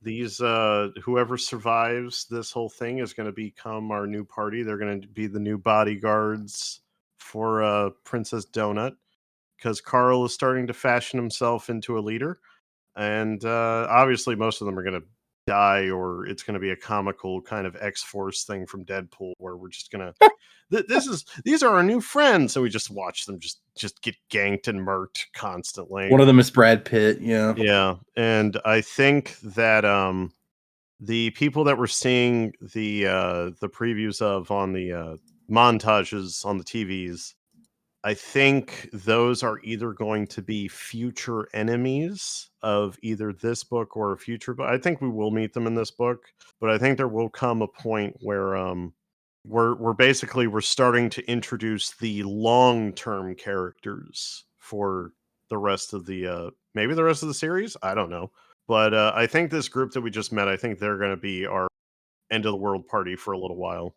These whoever survives this whole thing is going to become our new party. They're going to be the new bodyguards for Princess Donut, because Carl is starting to fashion himself into a leader. And obviously most of them are going to die, or it's going to be a comical kind of X-Force thing from Deadpool where we're just going to these are our new friends, so we just watch them just get ganked and murked constantly. One of them is Brad Pitt. Yeah, and I think that the people that we're seeing the previews of on the montages on the TVs, I think those are either going to be future enemies of either this book or a future book. I think we will meet them in this book, but I think there will come a point where we're starting to introduce the long-term characters for the rest of the maybe the rest of the series. I don't know, but I think this group that we just met, I think they're going to be our end of the world party for a little while.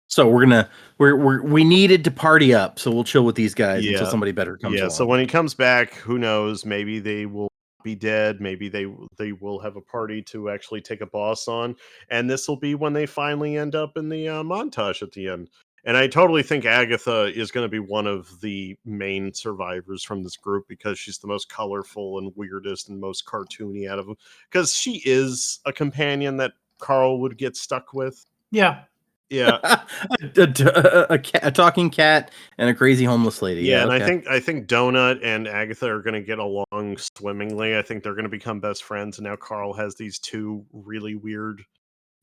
So we needed to party up, so we'll chill with these guys until somebody better comes along. So when he comes back, who knows? Maybe they will be dead. Maybe they will have a party to actually take a boss on, and this will be when they finally end up in the montage at the end. And I totally think Agatha is going to be one of the main survivors from this group because she's the most colorful and weirdest and most cartoony out of them. Because she is a companion that Carl would get stuck with. Yeah. Yeah. a talking cat and a crazy homeless lady. Yeah, and okay. I think Donut and Agatha are going to get along swimmingly. I think they're going to become best friends, and now Carl has these two really weird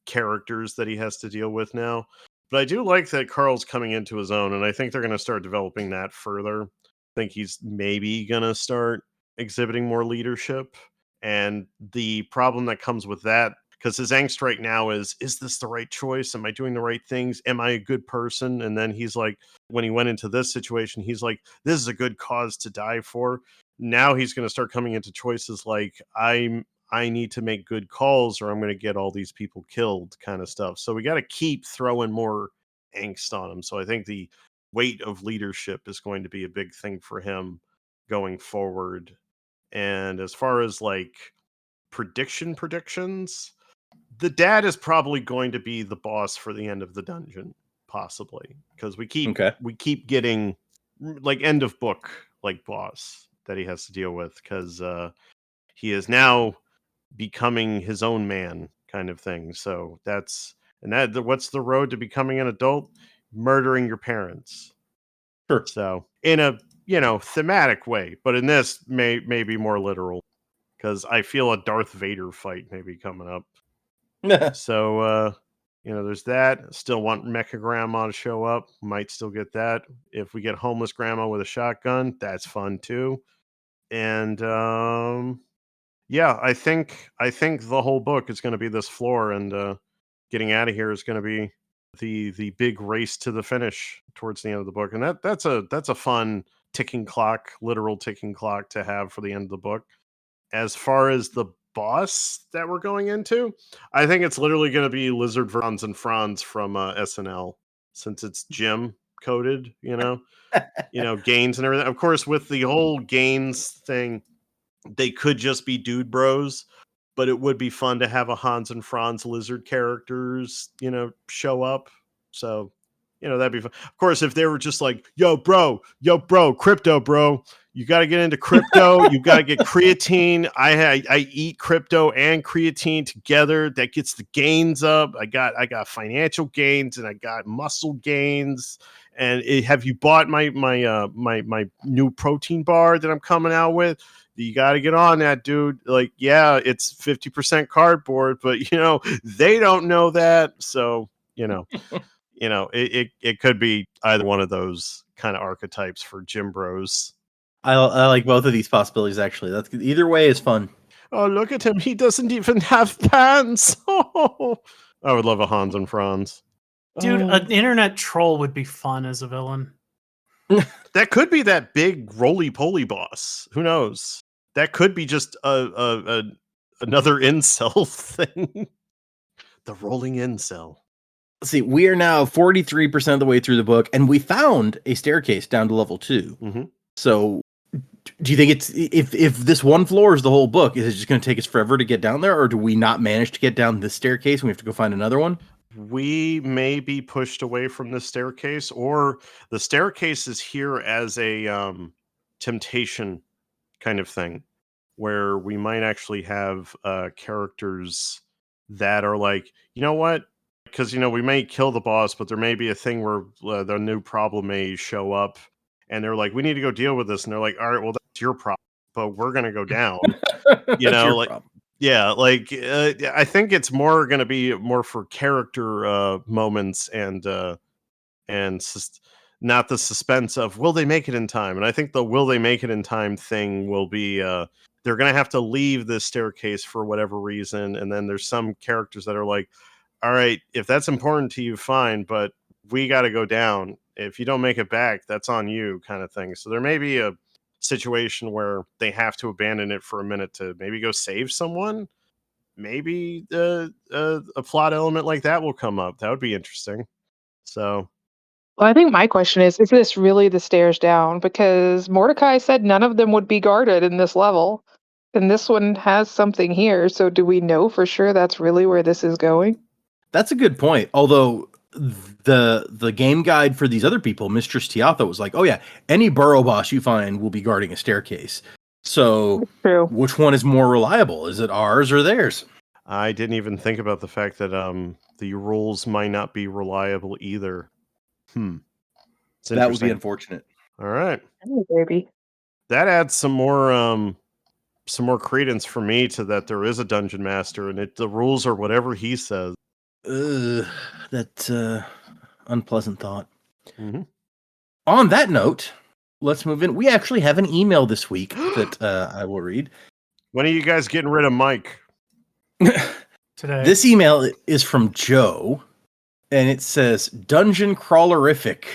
characters that he has to deal with now. But I do like that Carl's coming into his own, and I think they're going to start developing that further. I think he's maybe going to start exhibiting more leadership, and the problem that comes with that, because his angst right now is this the right choice? Am I doing the right things? Am I a good person? And then he's like, when he went into this situation, he's like, this is a good cause to die for. Now he's going to start coming into choices like, I need to make good calls or I'm going to get all these people killed kind of stuff. So we got to keep throwing more angst on him. So I think the weight of leadership is going to be a big thing for him going forward. And as far as like predictions, the dad is probably going to be the boss for the end of the dungeon, possibly, because we keep getting like end of book like boss that he has to deal with because he is now becoming his own man kind of thing. So what's the road to becoming an adult? Murdering your parents. Sure. So in a thematic way, but in this may be more literal because I feel a Darth Vader fight may be coming up. So there's that. Still want Mecha Grandma to show up. Might still get that. If we get homeless grandma with a shotgun, that's fun too. And yeah, I think the whole book is going to be this floor, and getting out of here is going to be the big race to the finish towards the end of the book, and that's a fun ticking clock, literal ticking clock to have for the end of the book. As far as the boss that we're going into, I think it's literally going to be Lizard Franz and Franz from SNL, since it's Jim coded, Gaines and everything. Of course, with the whole Gaines thing, they could just be dude bros, but it would be fun to have a Hans and Franz lizard characters, show up. So, that'd be fun. Of course, if they were just like, yo, bro, crypto, bro, you got to get into crypto. You got to get creatine. I eat crypto and creatine together. That gets the gains up. I got financial gains and I got muscle gains. And have you bought my new protein bar that I'm coming out with? You got to get on that, dude. Like, yeah, it's 50% cardboard, but they don't know that. So, it could be either one of those kind of archetypes for Gym Bros. I like both of these possibilities, actually. That's either way is fun. Oh, look at him. He doesn't even have pants. Oh, I would love a Hans and Franz. Dude, an internet troll would be fun as a villain. That could be that big roly-poly boss. Who knows? That could be just another incel thing. The rolling incel. Let's see, we are now 43% of the way through the book, and we found a staircase down to level 2. Mm-hmm. So, do you think it's if this one floor is the whole book, is it just going to take us forever to get down there, or do we not manage to get down this staircase and we have to go find another one? We may be pushed away from the staircase, or the staircase is here as a temptation kind of thing, where we might actually have characters that are like, you know what? Because we may kill the boss, but there may be a thing where the new problem may show up, and they're like, we need to go deal with this, and they're like, all right, well, that's your problem, but we're gonna go down. Problem. Yeah, like I think it's more going to be more for character moments and not the suspense of will they make it in time. And I think the will they make it in time thing will be they're going to have to leave this staircase for whatever reason. And then there's some characters that are like, all right, if that's important to you, fine, but we got to go down. If you don't make it back, that's on you kind of thing. So there may be situation where they have to abandon it for a minute to maybe go save someone, maybe a plot element like that will come up. That would be interesting. So Well, I think my question is this really the stairs down? Because Mordecai said none of them would be guarded in this level. And this one has something here. So do we know for sure that's really where this is going? That's a good point. Although the game guide for these other people, Mistress Tiatha, was like, oh yeah, any burrow boss you find will be guarding a staircase. So True. which one is more reliable? Is it ours or theirs? I didn't even think about the fact that the rules might not be reliable either. It's That would be interesting. unfortunate. All right. Oh, baby. That adds some more credence for me to that there is a dungeon master and the rules are whatever he says. That unpleasant thought. Mhm. On that note, let's move in. We actually have an email this week that I will read. When are you guys getting rid of Mike? Today. This email is from Joe, and it says Dungeon Crawlerific. Is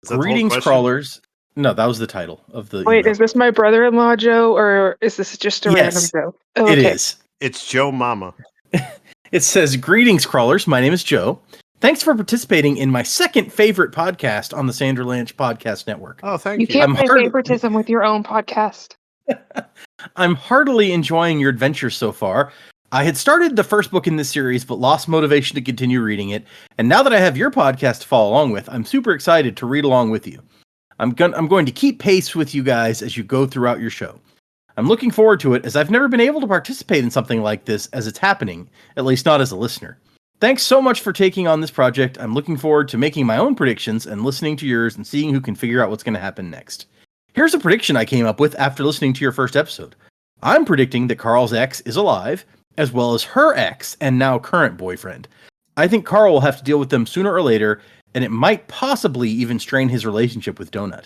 that the whole Greetings, question? crawlers. No, that was the title of the Wait, email. is this my brother-in-law Joe, or is this just a random Yes, Joe? Oh, It okay. is. It's Joe Mama. It says, Greetings, crawlers. My name is Joe. Thanks for participating in my second favorite podcast on the Sandra Lanch Podcast Network. Oh, thank You you. can't I'm play hard- favoritism with your own podcast. I'm heartily enjoying your adventures so far. I had started the first book in this series, but lost motivation to continue reading it. And now that I have your podcast to follow along with, I'm super excited to read along with you. I'm going to keep pace with you guys as you go throughout your show. I'm looking forward to it, as I've never been able to participate in something like this as it's happening, at least not as a listener. Thanks so much for taking on this project. I'm looking forward to making my own predictions and listening to yours and seeing who can figure out what's going to happen next. Here's a prediction I came up with after listening to your first episode. I'm predicting that Carl's ex is alive, as well as her ex and now current boyfriend. I think Carl will have to deal with them sooner or later, and it might possibly even strain his relationship with Donut.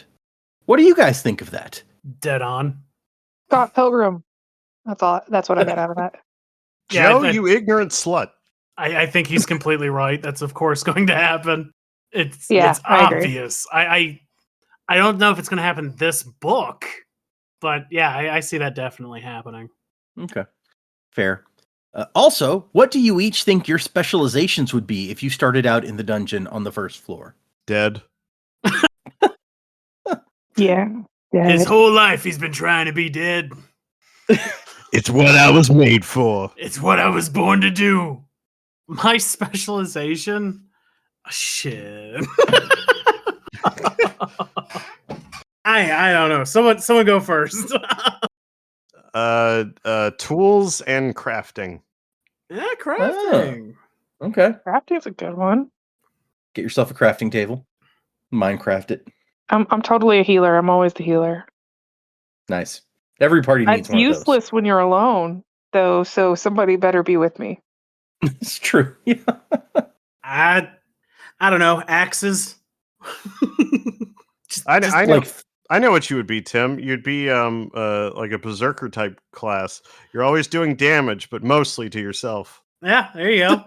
What do you guys think of that? Dead on. Scott Pilgrim. That's what I got out of that. Yeah, Joe, I- you ignorant slut. I think he's completely right. That's of course going to happen. It's Yeah, it's I agree. obvious. I don't know if it's going to happen this book, but yeah, I see that definitely happening. Okay. Fair. Also, what do you each think your specializations would be if you started out in the dungeon on the first floor? Dead. Yeah. His whole life he's been trying to be dead. It's what I was made for. It's what I was born to do. My specialization? Shit. I don't know. Someone go first. Tools and crafting. Yeah, crafting. Okay. Crafting's a good one. Get yourself a crafting table. Minecraft it. I'm totally a healer. I'm always the healer. Nice. Every party needs It's one useless when you're alone, though, so somebody better be with me. of those. It's true. Yeah. I don't know. Axes. I know. Like, I know what you would be, Tim. You'd be like a berserker type class. You're always doing damage, but mostly to yourself. Yeah, there you go.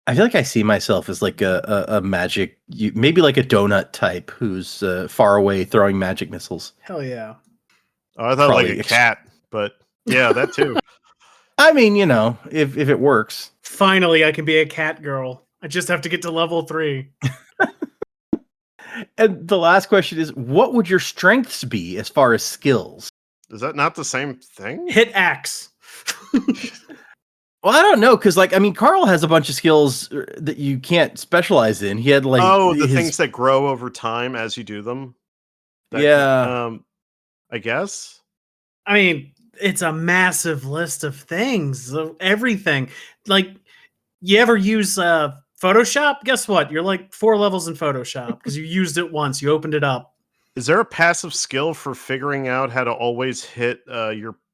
I feel like I see myself as like a magic, maybe like a donut type who's far away throwing magic missiles. Hell yeah. Oh, I thought Probably like a cat, but yeah, that too. I mean, you know, if it works. Finally, I can be a cat girl. I just have to get to level 3. And the last question is, what would your strengths be as far as skills? Is that not the same thing? Hit axe. Well, I don't know, because like, I mean, Carl has a bunch of skills that you can't specialize in. He had like The his- things that grow over time as you do them. Yeah. I guess. I mean, it's a massive list of things, of everything. Like, you ever use Photoshop? Guess what? You're like 4 levels in Photoshop because you used it once. You opened it up. Is there a passive skill for figuring out how to always hit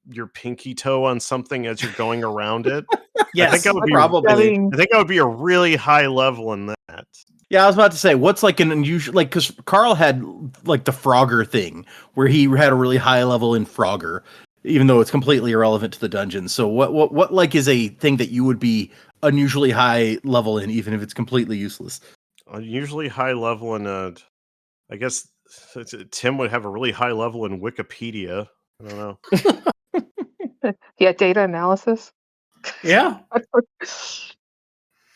your pinky toe on something as you're going around it? Yes. I think that would be probably. I think that would be a really high level in that. Yeah, I was about to say, what's like an unusual, like, because Carl had like the Frogger thing where he had a really high level in Frogger, even though it's completely irrelevant to the dungeon. So what like is a thing that you would be unusually high level in, even if it's completely useless? Usually high level in I guess Tim would have a really high level in Wikipedia. I don't know. Yeah, data analysis. Yeah.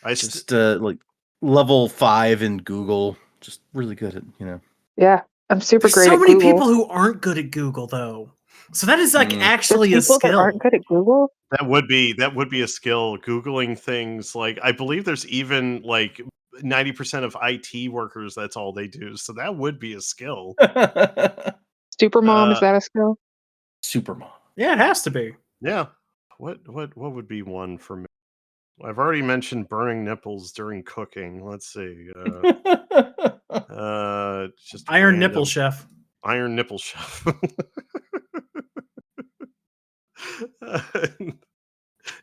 I Just like level 5 in Google. Just really good at, Yeah, I'm super There's great so at many Google. people who aren't good at Google, though. So that is like Mm. actually a There's people that skill. aren't good at Google. that would be a skill. Googling things, like I believe there's even like 90% of IT workers, that's all they do. So that would be a skill. Supermom, is Uh, that a skill? Supermom. Yeah, it has to be. Yeah. What would be one for me? I've already mentioned burning nipples during cooking. Let's see. Just Iron random. nipple chef. Iron nipple chef.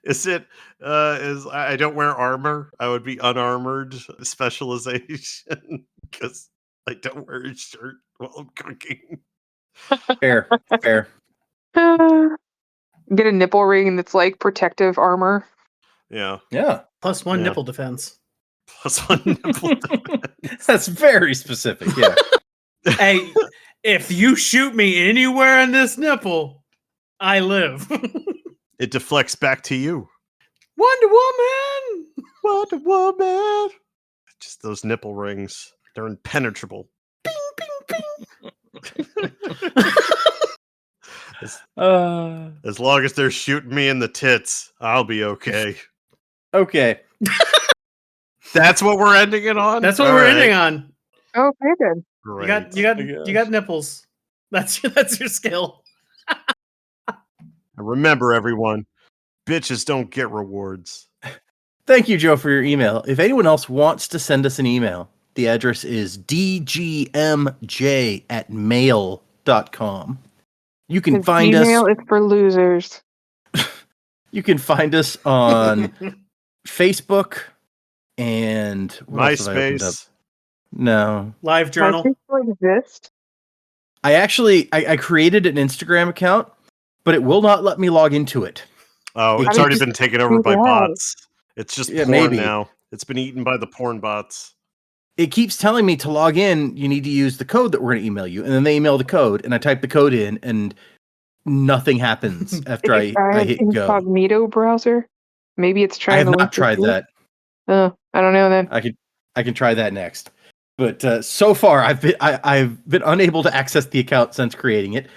Is it is I don't wear armor. I would be unarmored specialization because I don't wear a shirt while I'm cooking. Fair. Get a nipple ring that's like protective armor. Yeah. Yeah. +1 Yeah. nipple defense. +1 nipple defense. That's very specific. Yeah. Hey, if you shoot me anywhere in this nipple, I live. It deflects back to you. Wonder Woman! Wonder Woman. Just those nipple rings. They're impenetrable. As long as they're shooting me in the tits, I'll be okay. Okay. That's what we're ending it on? That's what All we're right. ending on. Oh, very good. Great. You got nipples. That's your skill. Remember, everyone, bitches don't get rewards. Thank you, Joe, for your email. If anyone else wants to send us an email, the address is dgmj@mail.com. You can find Email us. is for losers. You can find us on Facebook and what else have I opened up? MySpace. No, Live journal. Does this still exist? I actually I created an Instagram account, but it will not let me log into it. Oh, It it's already keeps- been taken over by Yeah. bots. It's just Yeah, porn maybe. now. It's been eaten by the porn bots. It keeps telling me to log in. You need to use the code that we're going to email you, and then they email the code, and I type the code in, and nothing happens after I hit go. Incognito browser. Maybe it's I trying have to not link tried your that. I don't know then. I can try that next. But so far, I've been unable to access the account since creating it.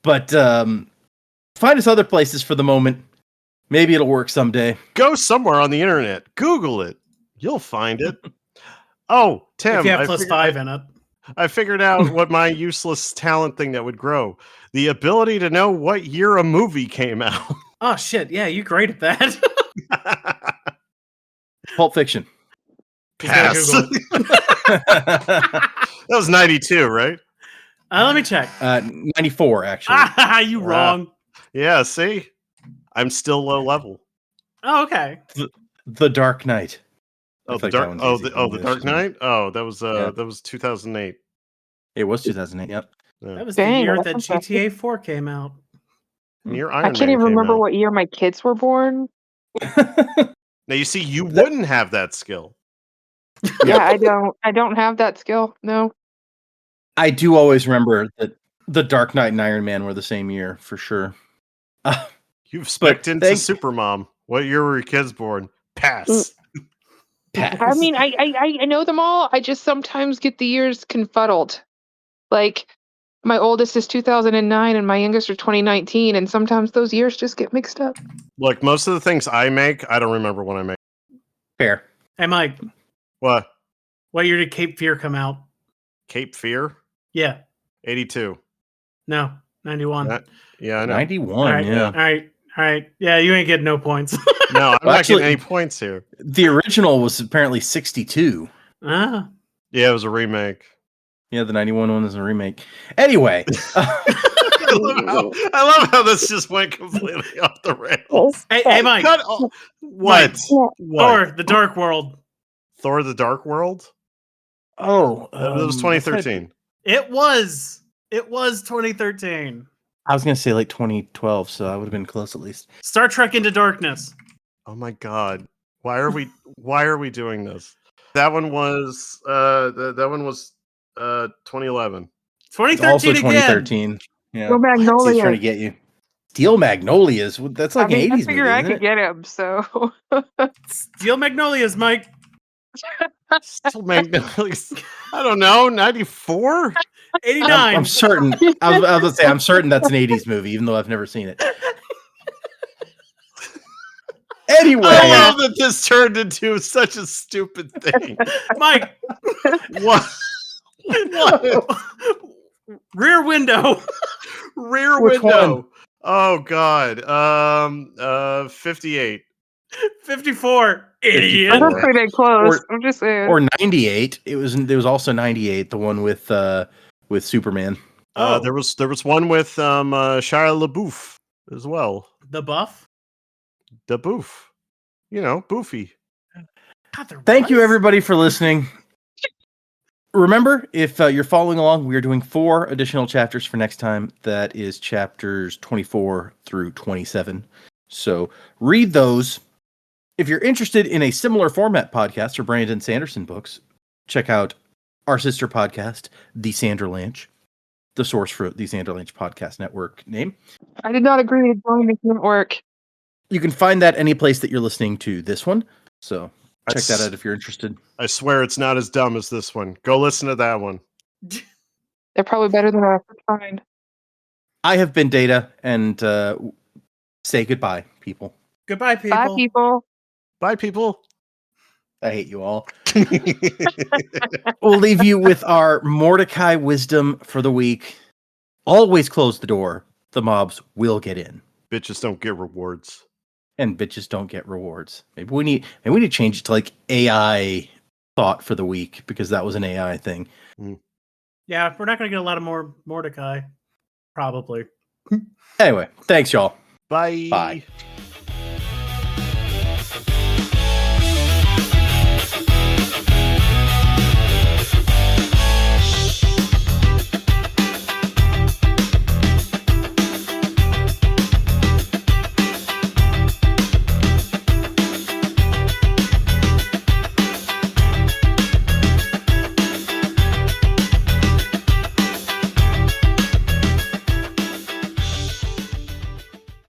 But find us other places for the moment. Maybe it'll work someday. Go somewhere on the internet. Google it. You'll find it. Oh, Tim, If you have I +5 in it. I figured out what my useless talent thing that would grow. The ability to know what year a movie came out. Oh shit, yeah, you're great at that. Pulp Fiction. He's gotta Pass. Google That was 92, right? Let me check. 94, actually. Ah, you Wow. wrong. Yeah, see? I'm still low level. Oh, okay. The Dark Knight. I Oh, feel the like that Dark one's Oh, easy the for oh, me the to Dark assume. Knight? Oh, that Yeah. was 2008. It was 2008, yep. Yeah. That was Dang, the year that's that impressive. GTA 4 came out. Near I Iron can't Man even came remember out. what year my kids were born. Now you see, you wouldn't have that skill. Yeah, I don't have that skill. No. I do always remember that the Dark Knight and Iron Man were the same year, for sure. You've specced into thank- Supermom. What year were your kids born? Pass. Pass. I mean, I know them all. I just sometimes get the years confuddled. Like, my oldest is 2009 and my youngest are 2019, and sometimes those years just get mixed up. Look, most of the things I make, I don't remember when I make. Fair. Hey Mike, What? what year did Cape Fear come out? Cape Fear? Yeah. 82. No. 91. That- Yeah, I know. 91, All right, yeah. All right. Yeah, you ain't getting no points. No, I'm Well, not actually- getting any points here. The original was apparently 62. Ah. Yeah, it was a remake. Yeah, the 91 one is a remake. Anyway. I love how this just went completely off the rails. Hey Mike. Cut all- What? Yeah. What? Thor, The Dark World. Thor: The Dark World? Oh, That was 2013. It was 2013. I was going to say like 2012, so I would have been close at least. Star Trek Into Darkness. Oh my god. Why are we doing this? That one was 2011. It's also 2013 again. 2013. Yeah. Go See, he's trying to Magnolia. get you. Steel Magnolias. That's like I mean, an I 80s figure movie, I isn't could it? get him. So Steel Magnolias, Mike. Still Magnolias. I don't know, 94? 89. I'm certain. I was going to say, I'm certain that's an 80s movie, even though I've never seen it. Anyway, I love that this turned into such a stupid thing. Mike, What? What? Rear Window. Rear Which Window. one? Oh God. 58. 54. Idiot. I 54. don't think they close. Or- I'm just saying. or 98. There was also 98, the one with Superman. Oh. There was one with Shia LaBeouf as well. The Buff. The Boof. You know, Boofy. God, there Thank you, was. everybody, for listening. Remember, if you're following along, we are doing 4 additional chapters for next time. That is chapters 24 through 27. So read those. If you're interested in a similar format podcast for Brandon Sanderson books, check out our sister podcast, The Sandra Lanch, the source for the Sandra Lanch Podcast Network name. I did not agree to join this network. You can find that any place that you're listening to this one. So check I that out if you're interested. I swear it's not as dumb as this one. Go listen to that one. They're probably better than I could find. I have been Data, and say goodbye, people. Goodbye, people. Bye, people. Bye, people. I hate you all. We'll leave you with our Mordecai wisdom for the week. Always close the door. The mobs will get in. Bitches don't get rewards. And bitches don't get rewards. Maybe we need to change it to like AI thought for the week, because that was an AI thing. Yeah, we're not going to get a lot of more Mordecai. Probably. Anyway, thanks y'all. Bye. Bye.